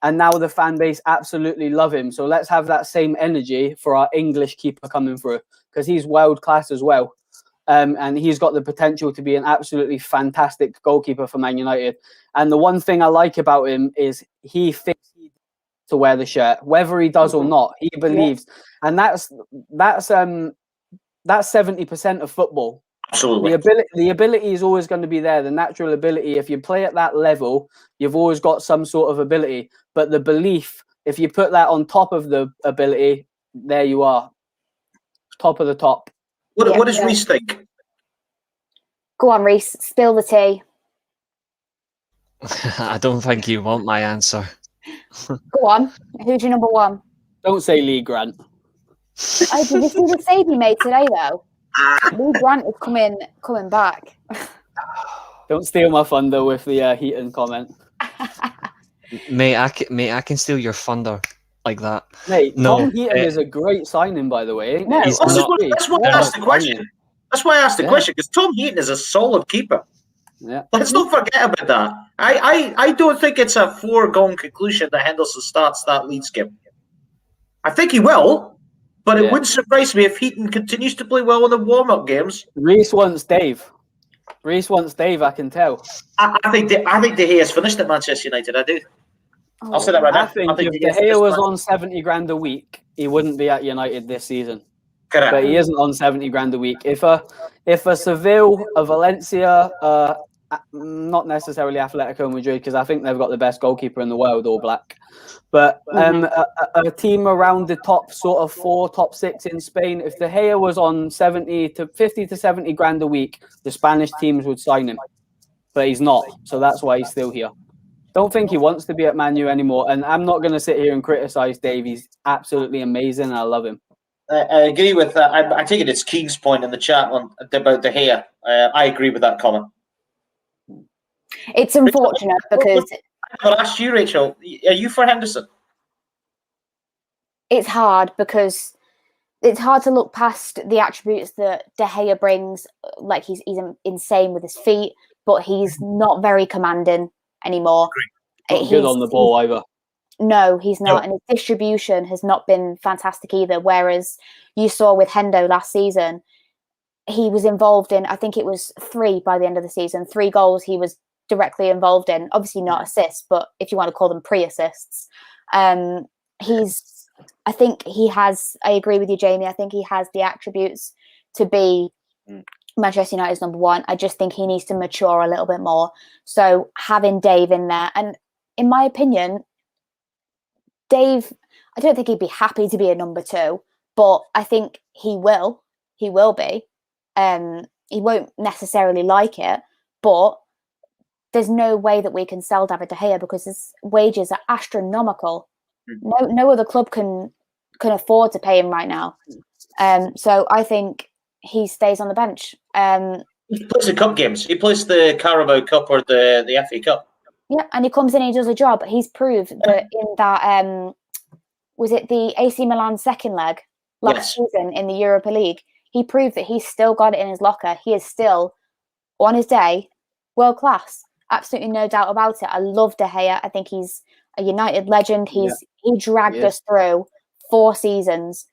and now the fan base absolutely love him. So let's have that same energy for our English keeper coming through, because he's world class as well. And he's got the potential to be an absolutely fantastic goalkeeper for Man United. And the one thing I like about him is he fits to wear the shirt, whether he does or not. He believes, and that's 70% of football. Absolutely. The ability is always going to be there. The natural ability. If you play at that level, you've always got some sort of ability. But the belief, if you put that on top of the ability, there you are, top of the top. What does Rhys think? Go on, Rhys, spill the tea. I don't think you want my answer. Go on. Who's your number one? Don't say Lee Grant. Oh, did you see the save he made today, though? Lee Grant is coming back. Don't steal my thunder with the Heaton comment. Mate, I can steal your thunder like that. Mate, No, Tom Heaton is a great signing, by the way. No, he's That's not. why I asked the question. That's why I asked the Yeah. question, because Tom Heaton is a solid keeper. Yeah. Let's not forget about that. I don't think it's a foregone conclusion that Henderson starts that Leeds game. I think he will, but it wouldn't surprise me if Heaton continues to play well in the warm-up games. Rhys wants Dave. I can tell. I think De Gea has finished at Manchester United. I do. I'll say that right now. I think if De Gea was on 70 grand a week, he wouldn't be at United this season. Correct. But he isn't on 70 grand a week. If a Seville, a Valencia, not necessarily Atletico Madrid, because I think they've got the best goalkeeper in the world, All Black. But a team around the top sort of 4, top 6 in Spain, if De Gea was on 50 to 70 grand a week, the Spanish teams would sign him. But he's not, so that's why he's still here. Don't think he wants to be at Man U anymore. And I'm not going to sit here and criticise Dave. He's absolutely amazing, and I love him. I agree with that. I take it it's Keen's point in the chat about De Gea. I agree with that comment. It's unfortunate because I'll ask you, Rachel. Are you for Henderson? it's hard because it's hard to look past the attributes that De Gea brings. Like he's insane with his feet, but he's not very commanding anymore. Not good on the ball either. No, he's not. And his distribution has not been fantastic either. Whereas you saw with Hendo last season, he was involved in, I think it was 3 by the end of the season, 3 goals he was directly involved in. Obviously not assists, but if you want to call them pre-assists. I think he has, I agree with you, Jamie. I think he has the attributes to be Manchester United's number one. I just think he needs to mature a little bit more. So having Dave in there, and in my opinion, Dave, I don't think he'd be happy to be a number 2, but I think he will. He will be. He won't necessarily like it, but there's no way that we can sell David De Gea because his wages are astronomical. No other club can afford to pay him right now. So I think he stays on the bench. He plays the cup games. He plays the Carabao Cup or the FA Cup. Yeah, and he comes in and he does a job. He's proved that in that, was it the AC Milan second leg last season in the Europa League? He proved that he's still got it in his locker. He is still, on his day, world class. Absolutely no doubt about it. I love De Gea. I think he's a United legend. He dragged us through 4 seasons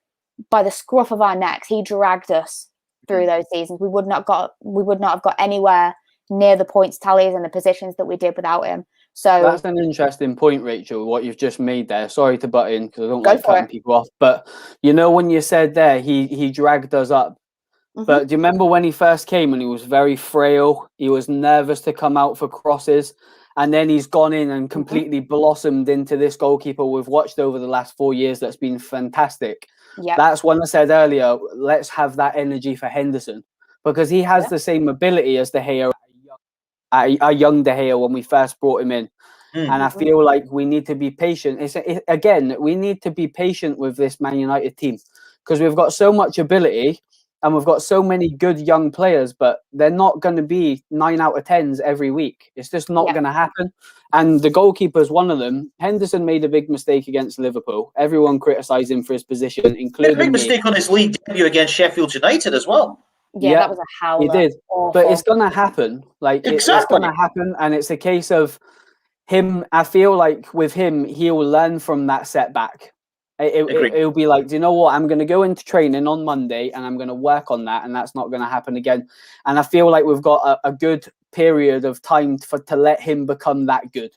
by the scruff of our necks. He dragged us through those seasons. We would not have got anywhere near the points tallies and the positions that we did without him. So that's an interesting point, Rachel, what you've just made there. Sorry to butt in because I don't like cutting people off. But you know, when you said there, he dragged us up. But do you remember when he first came and he was very frail? He was nervous to come out for crosses. And then he's gone in and completely blossomed into this goalkeeper we've watched over the last 4 years that's been fantastic. Yeah. That's when I said earlier, let's have that energy for Henderson. Because he has the same ability as De Gea, a young De Gea when we first brought him in. And I feel like we need to be patient. Again, we need to be patient with this Man United team because we've got so much ability and we've got so many good young players, but they're not going to be 9 out of 10s every week. It's just not going to happen. And the goalkeeper is one of them. Henderson made a big mistake against Liverpool. Everyone criticised him for his position, including big mistake on his league debut against Sheffield United as well. Yeah, that was a howler. He did. Awful. But it's going to happen. Like it's going to happen. And it's a case of him. I feel like with him, he'll learn from that setback. It'll be like, do you know what? I'm going to go into training on Monday and I'm going to work on that. And that's not going to happen again. And I feel like we've got a good period of time to let him become that good.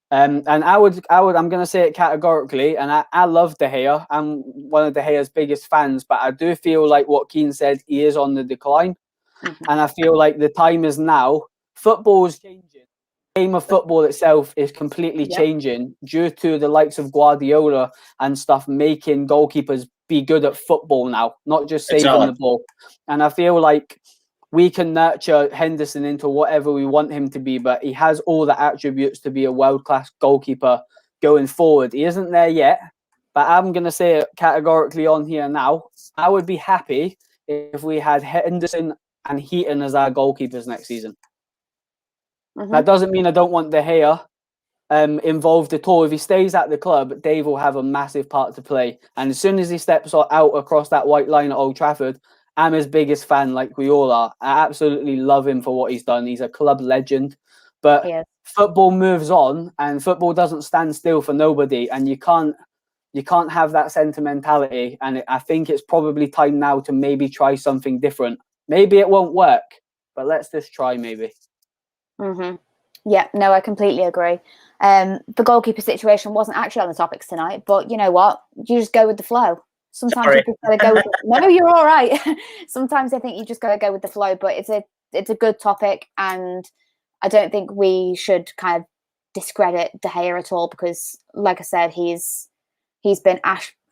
And I'm going to say it categorically. And I love De Gea. I'm one of De Gea's biggest fans, but I do feel like what Keane said, he is on the decline. And I feel like the time is now. Football is changing. The game of football itself is completely changing due to the likes of Guardiola and stuff making goalkeepers be good at football now, not just saving the ball. And I feel like we can nurture Henderson into whatever we want him to be, but he has all the attributes to be a world-class goalkeeper going forward. He isn't there yet, but I'm going to say it categorically on here now. I would be happy if we had Henderson and Heaton as our goalkeepers next season. That doesn't mean I don't want De Gea involved at all. If he stays at the club, Dave will have a massive part to play. And as soon as he steps out across that white line at Old Trafford, I'm his biggest fan, like we all are. I absolutely love him for what he's done. He's a club legend. But football moves on, and football doesn't stand still for nobody. And you can't have that sentimentality. And I think it's probably time now to maybe try something different. Maybe it won't work, but let's just try maybe. Yeah, no, I completely agree. The goalkeeper situation wasn't actually on the topics tonight, but you know what? You just go with the flow. Sometimes you just gotta go with no, you're all right. Sometimes I think you just gotta go with the flow, but it's a good topic, and I don't think we should kind of discredit De Gea at all, because like I said, he's been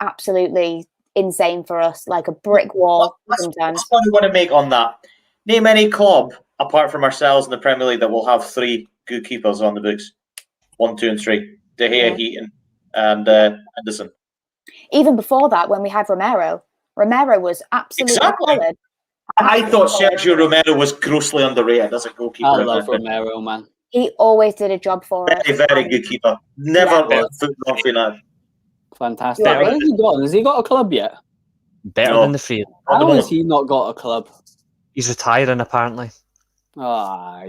absolutely insane for us, like a brick wall. That's what I want to make on that. Name any club apart from ourselves in the Premier League that will have 3 good keepers on the books. 1, 2, and 3. De Gea, Heaton, and Henderson. Even before that, when we had Romero was absolutely solid. I thought Sergio Romero was grossly underrated as a goalkeeper. I love Romero, man. He always did a job for us. Very good keeper. Never football final. Fantastic. Where's he gone? Has he got a club yet? Better than the 3. How has he not got a club? He's retiring, apparently.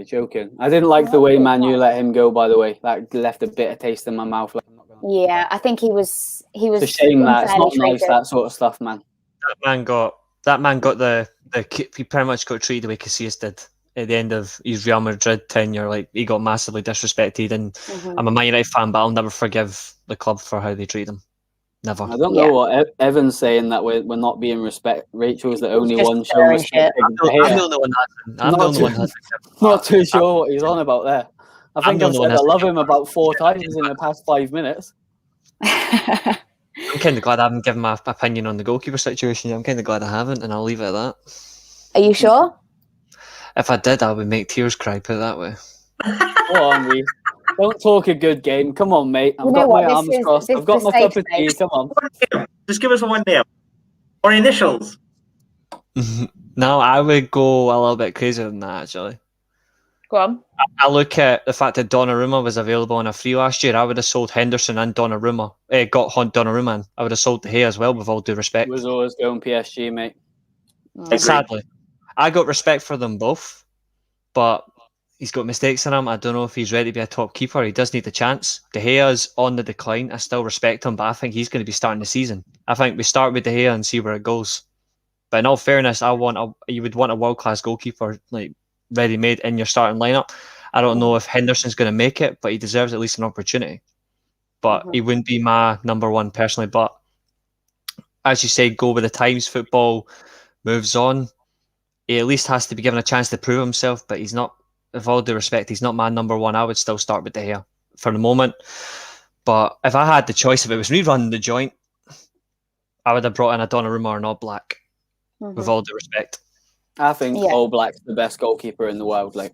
Joking. I didn't like the way Manu let him go, by the way. That left a bitter taste in my mouth. Like, yeah, I think he was. It's a shame that it's not nice, that sort of stuff, man. That man got the he pretty much got treated the way Casillas did at the end of his Real Madrid tenure. Like, he got massively disrespected, and I'm a Man United fan, but I'll never forgive the club for how they treat him. Never. I don't know what Evan's saying, that we're not being respect. Rachel's the only one showing respect. I'm the only one. I'm the only one. Not too sure what he's on about there. I think I've said I love him about 4 times in the past 5 minutes. I'm kind of glad I haven't given my opinion on the goalkeeper situation. I'm kind of glad I haven't, and I'll leave it at that. Are you sure? If I did, I would make tears cry, put it that way. Go on, Reece. Don't talk a good game. Come on, mate. I've got my arms crossed. I've got my cup of tea. Come on. Just give us one name. Or initials. No, I would go a little bit crazier than that, actually. Go on. I look at the fact that Donnarumma was available on a free last year. I would have sold Henderson and Donnarumma. Got Donnarumma in. I would have sold De Gea as well, with all due respect. Was always going PSG, mate. Sadly. I got respect for them both, but he's got mistakes in him. I don't know if he's ready to be a top keeper. He does need a chance. De Gea's on the decline. I still respect him, but I think he's going to be starting the season. I think we start with De Gea and see where it goes. But in all fairness, you would want a world-class goalkeeper, like, ready-made in your starting lineup. I don't know if Henderson's going to make it, but he deserves at least an opportunity. But he wouldn't be my number one personally. But as you say, go with the times. Football moves on. He at least has to be given a chance to prove himself, but he's not, with all due respect, he's not my number one. I would still start with De Gea for the moment. But if I had the choice, if it was me running the joint, I would have brought in a Donnarumma or an All Black, with all due respect. I think All Black's the best goalkeeper in the world. Like,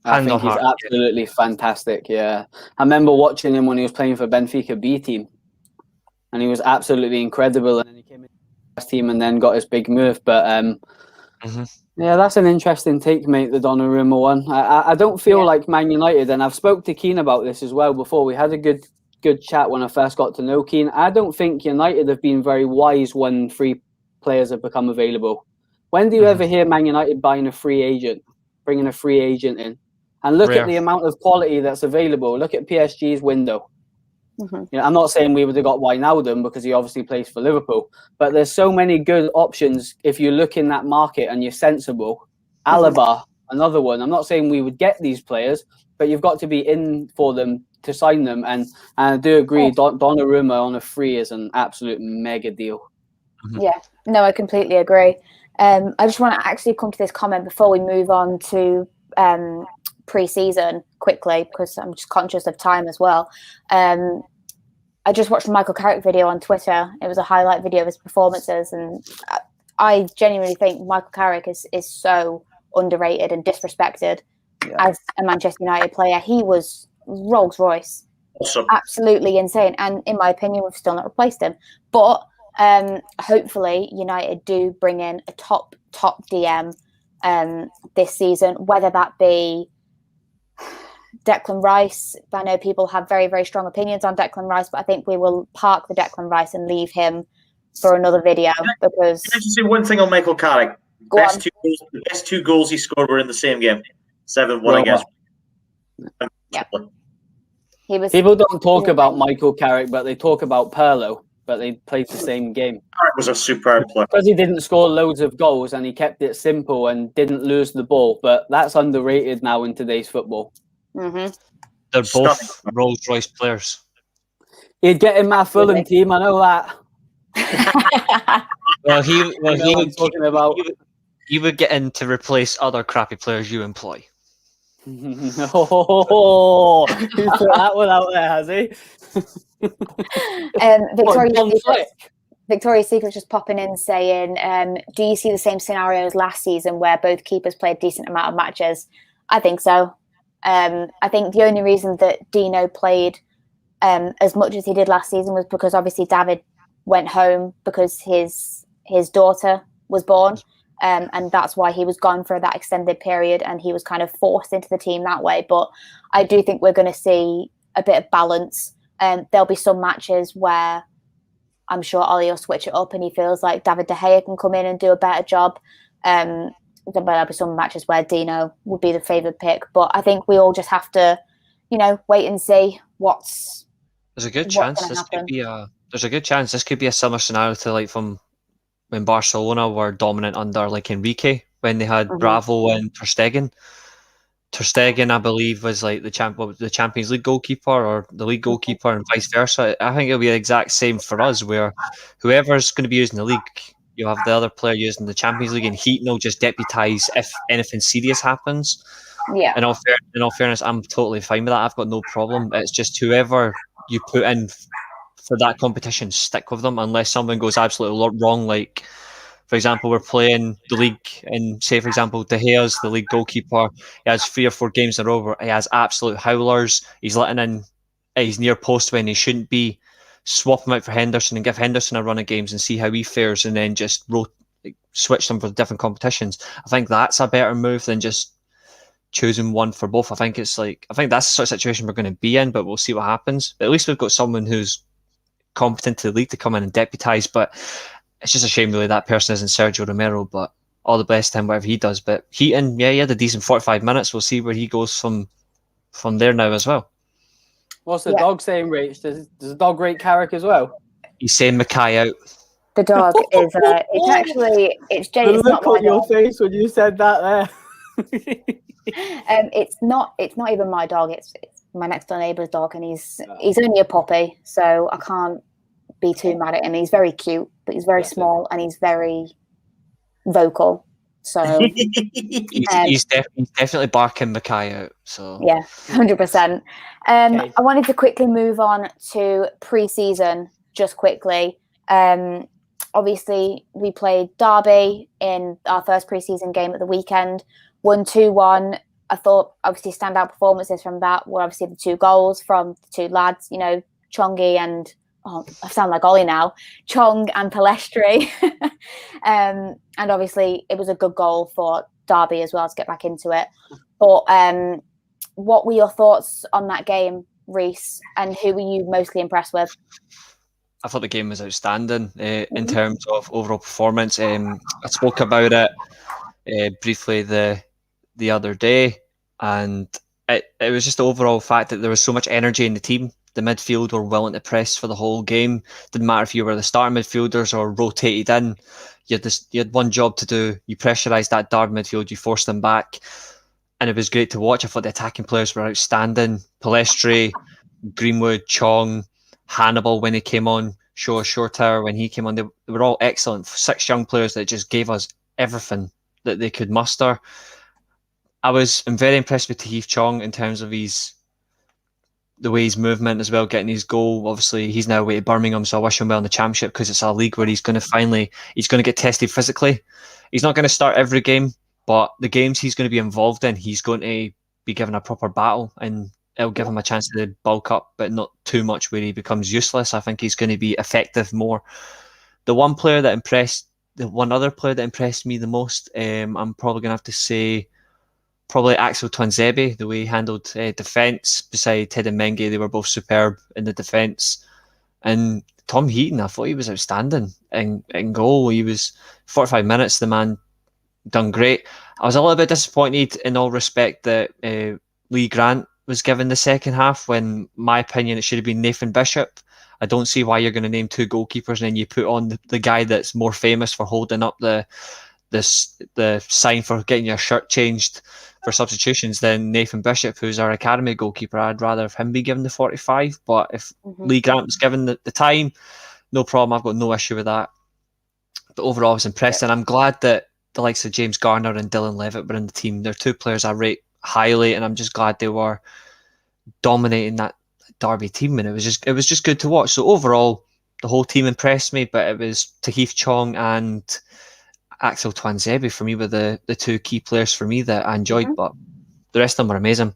I think he's absolutely fantastic. Yeah, I remember watching him when he was playing for Benfica B team, and he was absolutely incredible. And then he came in the first team and then got his big move. But yeah, that's an interesting take, mate. The Donnarumma one. I don't feel like Man United, and I've spoke to Keane about this as well before. We had a good chat when I first got to know Keane. I don't think United have been very wise when free players have become available. When do you ever hear Man United buying a free agent, bringing a free agent in? And look at the amount of quality that's available. Look at PSG's window. You know, I'm not saying we would have got Wijnaldum because he obviously plays for Liverpool, but there's so many good options if you look in that market and you're sensible. Alaba, another one. I'm not saying we would get these players, but you've got to be in for them to sign them. And I do agree, Donnarumma on a free is an absolute mega deal. Yeah, no, I completely agree. I just want to actually come to this comment before we move on to pre-season quickly, because I'm just conscious of time as well. I just watched a Michael Carrick video on Twitter. It was a highlight video of his performances, and I genuinely think Michael Carrick is so underrated and disrespected as a Manchester United player. He was Rolls Royce. Awesome. Absolutely insane. And in my opinion, we've still not replaced him. But hopefully United do bring in a top DM this season, whether that be Declan Rice. I know people have very, very strong opinions on Declan Rice, but I think we will park the Declan Rice and leave him for another video, because... Can I just say one thing on Michael Carrick? The best two goals he scored were in the same game. 7-1 against. Yeah. People don't talk about Michael Carrick, but they talk about Pirlo, but they played the same game. Carrick was a superb player. Because he didn't score loads of goals and he kept it simple and didn't lose the ball, but that's underrated now in today's football. Mm-hmm. They're both Rolls Royce players. He'd get in my Fulham team, I know that. He would get in to replace other crappy players you employ. Oh, he's put that one out there, has he? Victoria's Secret's just popping in saying, do you see the same scenario as last season where both keepers played a decent amount of matches? I think so. I think the only reason that Dino played as much as he did last season was because obviously David went home because his daughter was born, and that's why he was gone for that extended period, and he was kind of forced into the team that way. But I do think we're going to see a bit of balance. There'll be some matches where I'm sure Ollie will switch it up and he feels like David De Gea can come in and do a better job. There'll be some matches where Dino would be the favoured pick, but I think we all just have to, wait and see what's. There's a good chance this could be a similar scenario to like from when Barcelona were dominant under like Enrique, when they had Bravo and Ter Stegen. Ter Stegen, I believe, was like the Champions League goalkeeper or the league goalkeeper, and vice versa. I think it'll be the exact same for us, where whoever's going to be using the league, you'll have the other player using the Champions League, and Heaton will just deputise if anything serious happens. Yeah. In all fairness, I'm totally fine with that. I've got no problem. It's just whoever you put in for that competition, stick with them unless something goes absolutely wrong. Like, for example, we're playing the league, and say, for example, De Gea's the league goalkeeper. He has 3 or 4 games in a row where he has absolute howlers. He's letting in, he's near post when he shouldn't be. Swap him out for Henderson and give Henderson a run of games and see how he fares, and then just switch them for different competitions. I think that's a better move than just choosing one for both. I think that's the sort of situation we're going to be in, but we'll see what happens. But at least we've got someone who's competent to the league to come in and deputise, but it's just a shame really that person isn't Sergio Romero, but all the best to him, whatever he does. But Heaton, he had a decent 45 minutes. We'll see where he goes from there now as well. What's the dog saying, Rach? Does the dog rate Carrick as well? He's saying Mackay out. The dog is, it's Jay. The look on your face when you said that there. It's not even my dog. It's my next door neighbour's dog, and he's only a puppy, so I can't be too mad at him. He's very cute, but he's very small and he's very vocal. So he's definitely barking Mackay out. So yeah, 100%. I wanted to quickly move on to pre-season, just quickly. Obviously, we played Derby in our first pre-season game at the weekend. 1-2-1. I thought obviously standout performances from that were obviously the 2 goals from the 2 lads, Chongi and I sound like Ollie now, Chong and Palestri. And obviously it was a good goal for Derby as well to get back into it. But what were your thoughts on that game, Reese, and who were you mostly impressed with? I thought the game was outstanding in terms of overall performance. I spoke about it briefly the other day, and it was just the overall fact that there was so much energy in the team. The midfield were willing to press for the whole game. Didn't matter if you were the starting midfielders or rotated in. You had one job to do. You pressurised that Derby midfield. You forced them back, and it was great to watch. I thought the attacking players were outstanding. Palestri, Greenwood, Chong, Hannibal when he came on, Shorter when he came on. They were all excellent. 6 young players that just gave us everything that they could muster. I'm very impressed with Tahith Chong in terms of the way he's movement as well, getting his goal. Obviously, he's now away to Birmingham, so I wish him well in the Championship because it's a league where he's going to get tested physically. He's not going to start every game, but the games he's going to be involved in, he's going to be given a proper battle, and it'll give him a chance to bulk up, but not too much where he becomes useless. I think he's going to be effective more. The one other player that impressed me the most, I'm probably going to have to say, probably Axel Tuanzebe, the way he handled defence beside Ted and Menge. They were both superb in the defence. And Tom Heaton, I thought he was outstanding in goal. He was 45 minutes, the man done great. I was a little bit disappointed in all respect that Lee Grant was given the second half, when, my opinion, it should have been Nathan Bishop. I don't see why you're going to name two goalkeepers and then you put on the guy that's more famous for holding up the sign for getting your shirt changed for substitutions than Nathan Bishop, who's our academy goalkeeper. I'd rather have him be given the 45, but if Lee Grant was given the time, no problem. I've got no issue with that. But overall, I was impressed, and I'm glad that the likes of James Garner and Dylan Levitt were in the team. They're two players I rate highly, and I'm just glad they were dominating that Derby team, and it was just good to watch. So overall, the whole team impressed me, but it was Tahith Chong and Axel Tuanzebe for me were the two key players for me that I enjoyed, but the rest of them were amazing.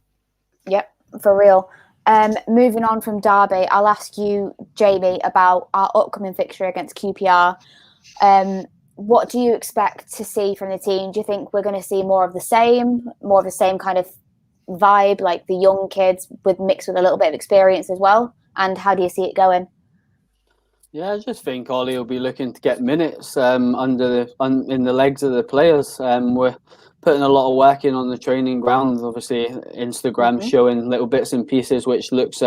Yep, for real. Moving on from Derby, I'll ask you, Jamie, about our upcoming fixture against QPR. What do you expect to see from the team? Do you think we're going to see more of the same kind of vibe, like the young kids mixed with a little bit of experience as well? And how do you see it going? Yeah, I just think Ollie will be looking to get minutes in the legs of the players. We're putting a lot of work in on the training ground. Obviously, Instagram showing little bits and pieces, which looks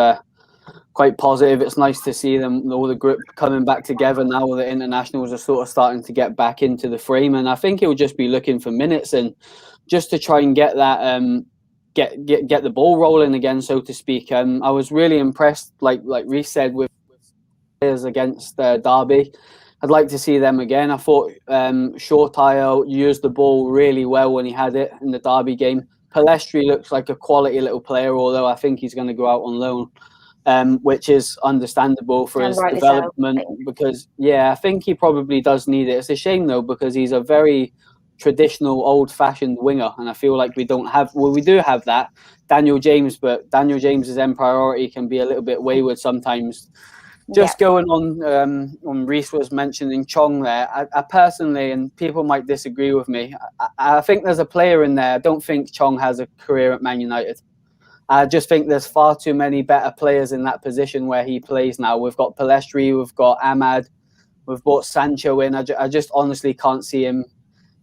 quite positive. It's nice to see them, all the group coming back together now that the internationals are sort of starting to get back into the frame. And I think he'll just be looking for minutes and just to try and get that get the ball rolling again, so to speak. I was really impressed, like Rhys said, with against Derby. I'd like to see them again. I thought Shortire used the ball really well when he had it in the Derby game. Palestri looks like a quality little player, although I think he's going to go out on loan, which is understandable for his development. Because, I think he probably does need it. It's a shame, though, because he's a very traditional, old-fashioned winger, and I feel like we do have that. Daniel James, but Daniel James's end priority can be a little bit wayward sometimes. Just going on, when Rhys was mentioning Chong there, I personally, and people might disagree with me, I think there's a player in there. I don't think Chong has a career at Man United. I just think there's far too many better players in that position where he plays now. We've got Palestri, we've got Ahmad, we've brought Sancho in. I just honestly can't see him.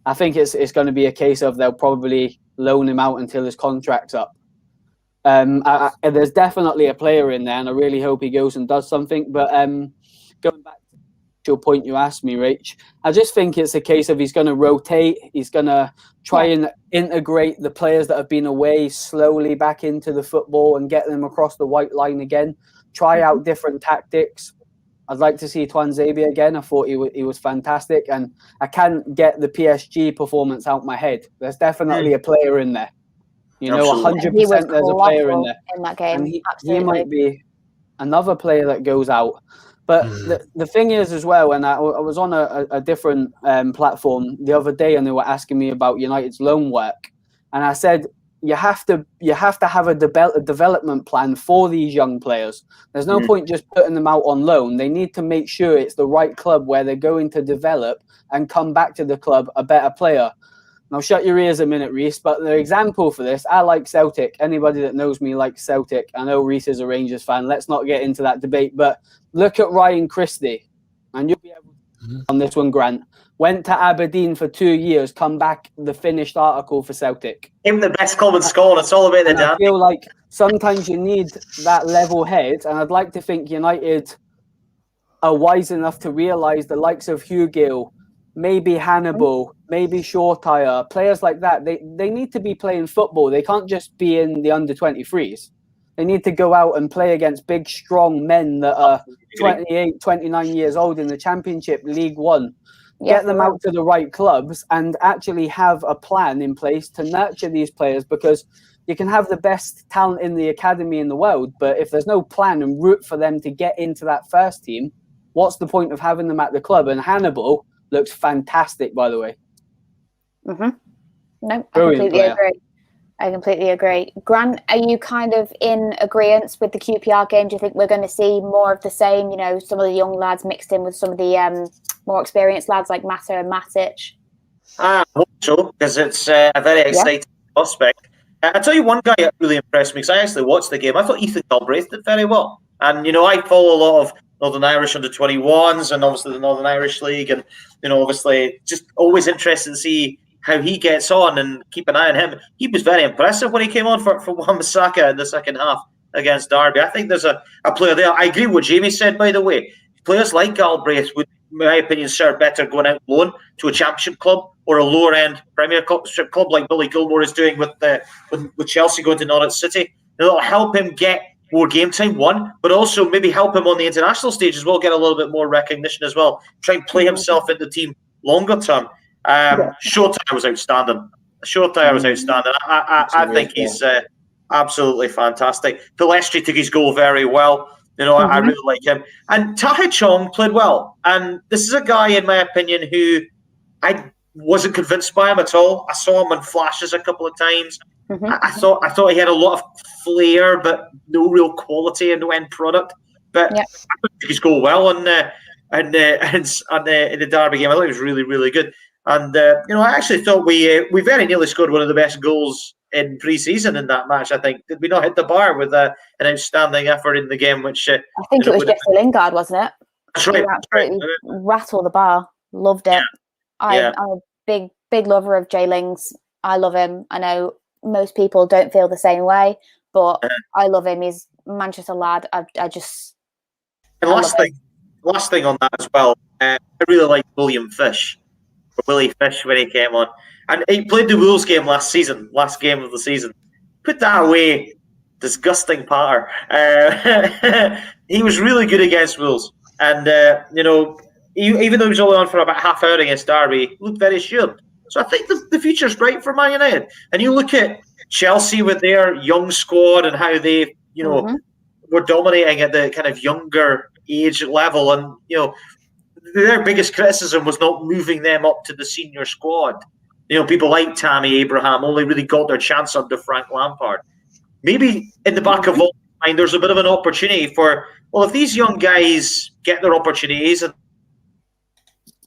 I think it's going to be a case of they'll probably loan him out until his contract's up. There's definitely a player in there, and I really hope he goes and does something. But going back to your point you asked me, Rach, I just think it's a case of he's going to rotate. He's going to try and integrate the players that have been away slowly back into the football and get them across the white line again. Try out different tactics. I'd like to see Tuanzebe again. I thought he was fantastic, and I can't get the PSG performance out my head. There's definitely a player in there. 100% there's a player in there. In that game. And he might be another player that goes out. But the thing is as well, and I was on a different platform the other day, and they were asking me about United's loan work. And I said, you have to have a development plan for these young players. There's no point just putting them out on loan. They need to make sure it's the right club where they're going to develop and come back to the club a better player. Now, shut your ears a minute, Rhys, but the example for this, I like Celtic. Anybody that knows me likes Celtic. I know Rhys is a Rangers fan. Let's not get into that debate, but look at Ryan Christie, and you'll be able to on this one, Grant. Went to Aberdeen for 2 years, come back, the finished article for Celtic. Him the best club in Scotland. It's all about the damn. I feel like sometimes you need that level head, and I'd like to think United are wise enough to realise the likes of Hugh Gill, maybe Hannibal, maybe Shortire, players like that, they need to be playing football. They can't just be in the under-23s. They need to go out and play against big, strong men that are 28, 29 years old in the Championship, League One. get them out to the right clubs, and actually have a plan in place to nurture these players, because you can have the best talent in the academy in the world, but if there's no plan and route for them to get into that first team, what's the point of having them at the club? And Hannibal looks fantastic, by the way. Mm-hmm. No, Brilliant I completely agree. Grant, are you kind of in agreement with the QPR game? Do you think we're going to see more of the same? You know, some of the young lads mixed in with some of the more experienced lads like Mata and Matic? I hope so, because it's a very exciting prospect. I'll tell you one guy that really impressed me, because I actually watched the game. I thought Ethan Galbraith did very well. And, you know, I follow a lot of Northern Irish under-21s and obviously the Northern Irish League. And, you know, obviously just always interested to see how he gets on and keep an eye on him. He was very impressive when he came on for Wan-Bissaka in the second half against Derby. I think there's a player there. I agree with what Jamie said, by the way. Players like Galbraith would, in my opinion, serve better going out loan to a championship club or a lower-end Premier club like Billy Gilmore is doing with Chelsea going to Norwich City. It'll help him get more game time, one, but also maybe help him on the international stage as well, get a little bit more recognition as well. Try and play himself in the team longer term. Showtime was outstanding. I think he's absolutely fantastic. Pilestri took his goal very well. You know, I really like him. And Tahe Chong played well. And this is a guy, in my opinion, who I wasn't convinced by him at all. I saw him in flashes a couple of times. I thought he had a lot of flair, but no real quality and no end product. But I thought he could go well in the Derby game. I thought he was really, really good. And you know, I actually thought we very nearly scored one of the best goals in pre-season in that match. I think, did we not hit the bar with an outstanding effort in the game? Which I think it was Jesse Lingard, wasn't it? That's right. Absolutely rattled the bar. Loved it. I'm a big lover of Jay Lings. I love him. I know most people don't feel the same way, but I love him. He's a Manchester lad. I just. And last thing on that as well. I really like Willie Fish when he came on, and he played the Wolves game last game of the season. Put that away, disgusting patter. He was really good against Wolves, and you know, even though he was only on for about half hour against Derby, he looked very sure. So I think the future's bright for Man United. And you look at Chelsea with their young squad and how they, you know, were dominating at the kind of younger age level, and you know, their biggest criticism was not moving them up to the senior squad. You know, people like Tammy Abraham only really got their chance under Frank Lampard. Maybe in the back of all mind, there's a bit of an opportunity for, well, if these young guys get their opportunities and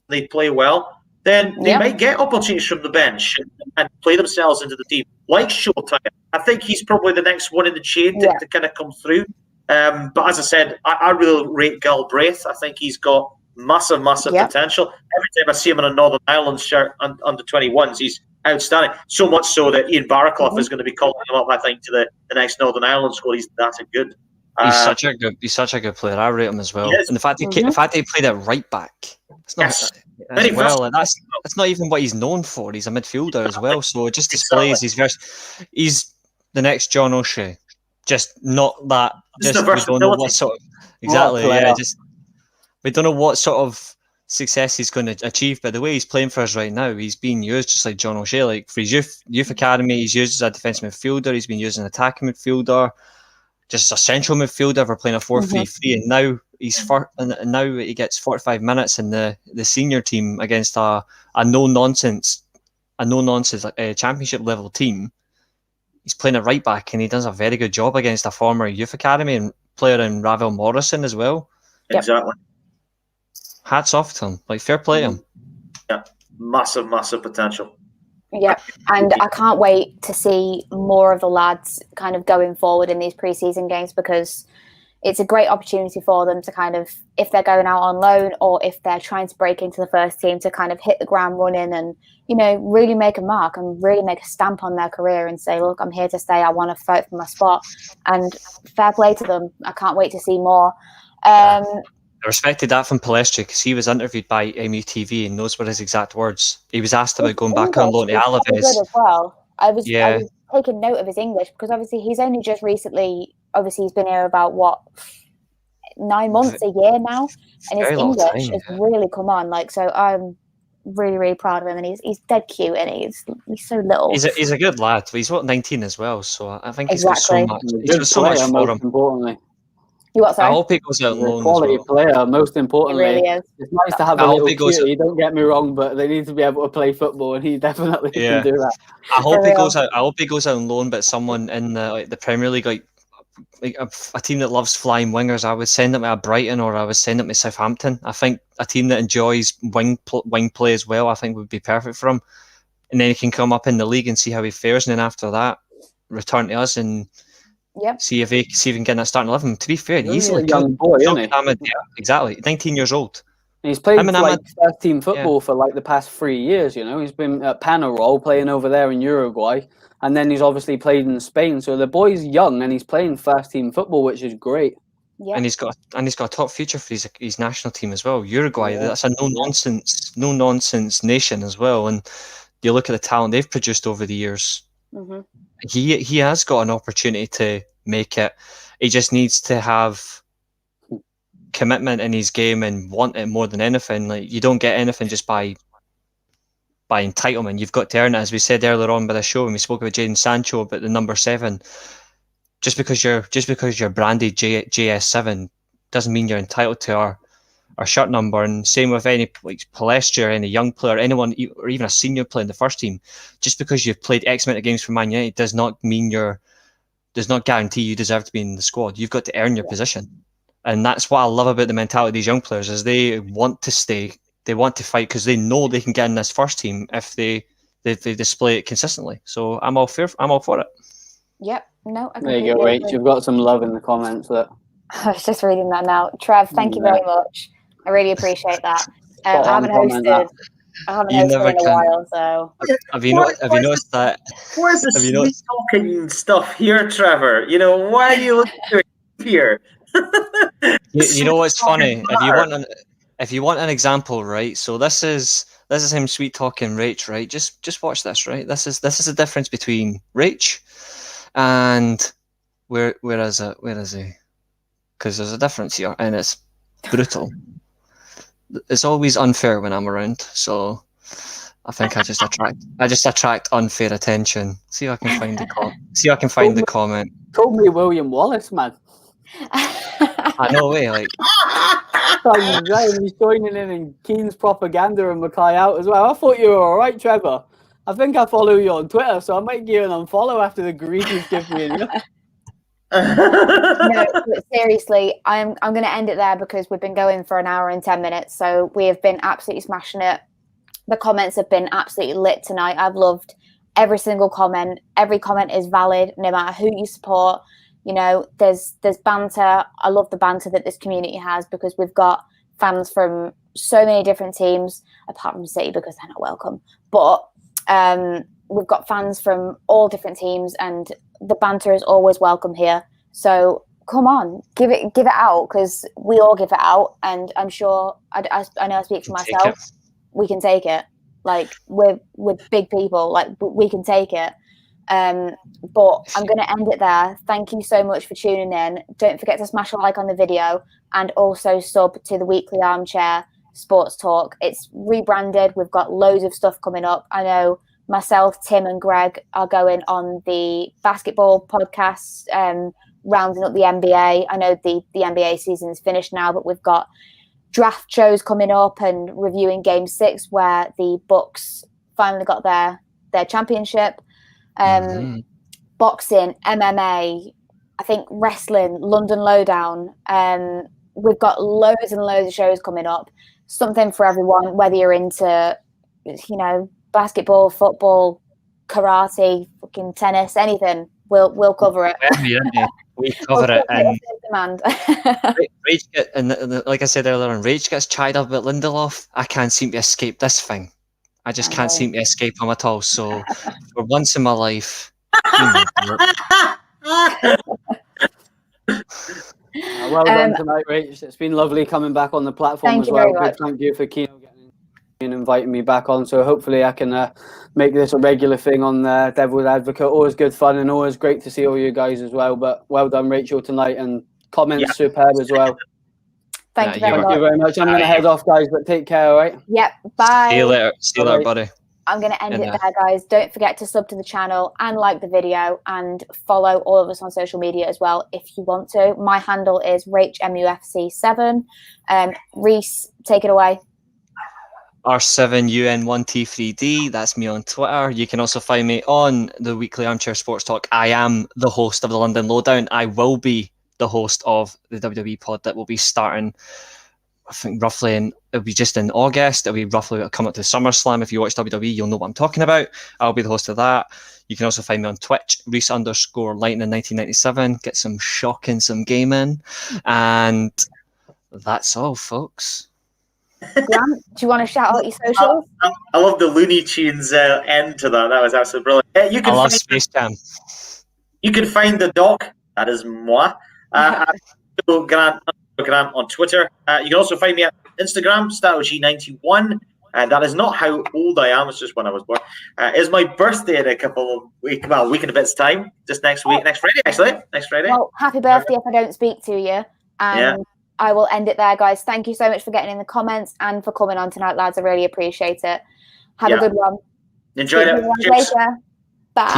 they play well, then they might get opportunities from the bench and play themselves into the team. Like Showtime, I think he's probably the next one in the chain to kind of come through. But as I said, I really rate Galbraith. I think he's got massive potential. Every time I see him in a Northern Ireland shirt under 21s, he's outstanding. So much so that Ian Barraclough is going to be calling him up, I think, to the next Northern Ireland squad. He's that good. He's such a good player. I rate him as well. And the fact he played at right back, it's not as well. And that's not even what he's known for. He's a midfielder as well. So it just displays he's the next John O'Shea. Just not that. Just we don't know what sort of we don't know what sort of success he's going to achieve. But the way he's playing for us right now, he's being used just like John O'Shea. Like for his youth academy, he's used as a defensive midfielder. He's been used as an attacking midfielder, just a central midfielder for playing a 4-3-3. And now and now he gets 45 minutes in the senior team against a no nonsense championship level team. He's playing at right back, and he does a very good job against a former youth academy and player in Ravel Morrison as well. Exactly. Hats off to him. Like, fair play to him. Yeah, massive potential. Yeah, and I can't wait to see more of the lads kind of going forward in these pre-season games, because it's a great opportunity for them to kind of, if they're going out on loan or if they're trying to break into the first team, to kind of hit the ground running and, you know, really make a mark and really make a stamp on their career and say, look, I'm here to stay. I want to fight for my spot. And fair play to them. I can't wait to see more. I respected that from Palestri, because he was interviewed by MUTV and those were his exact words. He was asked about going back on loan to Alaves. As well. I was taking note of his English, because obviously he's only just recently, he's been here about 9 months, a year now, and his English has really come on. Like, so I'm really, really proud of him, and he's dead cute, and he's so little. He's a good lad. He's 19 as well, so I think Exactly. he's got so much. He's got so much for most him. importantly. You what? Sorry. I hope he goes out He's a loan as quality well. player, most importantly. He really is. It's nice to have I a hope little he goes cutie, don't get me wrong, but they need to be able to play football, and he definitely can do that. I hope For he real. goes out. I hope he goes out on loan, but someone in the Premier League, like a team that loves flying wingers. I would send him to Brighton, or I would send him to Southampton. I think a team that enjoys wing play as well, I think would be perfect for him. And then he can come up in the league and see how he fares, and then after that, return to us and see if he can get that starting 11. To be fair, he easily a young boy, isn't he? Exactly, 19 years old. And he's played first team football for the past 3 years. He's been at Penarol playing over there in Uruguay, and then he's obviously played in Spain. So the boy's young and he's playing first team football, which is great. Yeah. And he's got a top future for his national team as well. Uruguay, that's a no nonsense nation as well. And you look at the talent they've produced over the years. Mm-hmm. He has got an opportunity to make it. He just needs to have commitment in his game and want it more than anything. Like, you don't get anything just by entitlement. You've got to earn it, as we said earlier on by the show when we spoke about Jadon Sancho about the number 7. Just because you're branded JS7 doesn't mean you're entitled to our shirt number. And same with any Palestra, any young player, anyone, or even a senior player in the first team. Just because you've played X amount of games for Man United does not guarantee you deserve to be in the squad. You've got to earn your position. And that's what I love about the mentality of these young players, is they want to stay, they want to fight because they know they can get in this first team if they display it consistently. So I'm all for it. Yep. No, I there you go, Rach. You've got some love in the comments. That I was just reading that now. Trev, thank you very much. I really appreciate that. I haven't hosted in a while, so. Have you noticed that? Where's the sweet talking stuff here, Trevor? Why are you looking here? You know what's funny? If you want an example, right? So this is him sweet talking Rach, right? Just watch this, right? This is the difference between Rach and where is he? Because there's a difference here, and it's brutal. It's always unfair when I'm around, so I think I just attract unfair attention. See if I can find the comment. Told me William Wallace, man. I know way, like. He's joining in Keane's propaganda and Mackay out as well. I thought you were all right, Trevor. I think I follow you on Twitter, so I might give you an unfollow after the grief you've given me. No, but seriously, I'm going to end it there because we've been going for an hour and 10 minutes. So we have been absolutely smashing it. The comments have been absolutely lit tonight. I've loved every single comment. Every comment is valid, no matter who you support. There's banter. I love the banter that this community has because we've got fans from so many different teams, apart from City because they're not welcome. But we've got fans from all different teams, and the banter is always welcome here. So come on, give it out, because we all give it out, and I'm sure I know I speak for myself. We can take it. Like, we're big people. Like, we can take it. But I'm going to end it there. Thank you so much for tuning in. Don't forget to smash a like on the video, and also sub to the weekly Armchair Sports Talk. It's rebranded. We've got loads of stuff coming up. I know myself, Tim and Greg are going on the basketball podcast, rounding up the NBA. I know the NBA season is finished now, but we've got draft shows coming up and reviewing Game 6 where the Bucks finally got their championship. Boxing, MMA, I think wrestling, London Lowdown. We've got loads and loads of shows coming up. Something for everyone, whether you're into, basketball, football, karate, fucking tennis, anything. We'll cover it. We cover it. And demand. Rach, like I said earlier on, Rach gets chided up about Lindelof. I can't seem to escape this thing. I just can't seem to escape him at all. So, for once in my life, well done tonight, Rach. It's been lovely coming back on the platform as well. Big thank you for Keno getting in and inviting me back on. So hopefully I can make this a regular thing on Devil's Advocate. Always good fun and always great to see all you guys as well. But well done, Rachel, tonight, and comments superb as well. Thank you very Thank you very much. I'm going to head off, guys, but take care, all right? Yep. Bye. See you later. See you later, buddy. I'm going to end it there, guys. Don't forget to sub to the channel and like the video and follow all of us on social media as well if you want to. My handle is RachMUFC7. Reese, take it away. R7UN1T3D. That's me on Twitter. You can also find me on the weekly Armchair Sports Talk. I am the host of the London Lowdown. I will be the host of the WWE pod that will be starting, I think, roughly it'll be just in August. It'll be roughly come up to SummerSlam. If you watch WWE, you'll know what I'm talking about. I'll be the host of that. You can also find me on Twitch, Reese_Lightning1997. Get some shocking, some gaming. And that's all, folks. Grant, do you want to shout out your socials? I love the Looney Tunes end to that. That was absolutely brilliant. I love Space Jam. You can find the doc. That is moi. Grant on Twitter. You can also find me at Instagram, StaroG91. And that is not how old I am. It's just when I was born. It's my birthday in a week and a bit's time. Just next week, next Friday, actually. Next Friday. Well, happy birthday if I don't speak to you. And I will end it there, guys. Thank you so much for getting in the comments and for coming on tonight, lads. I really appreciate it. Have a good one. Enjoy it. Later.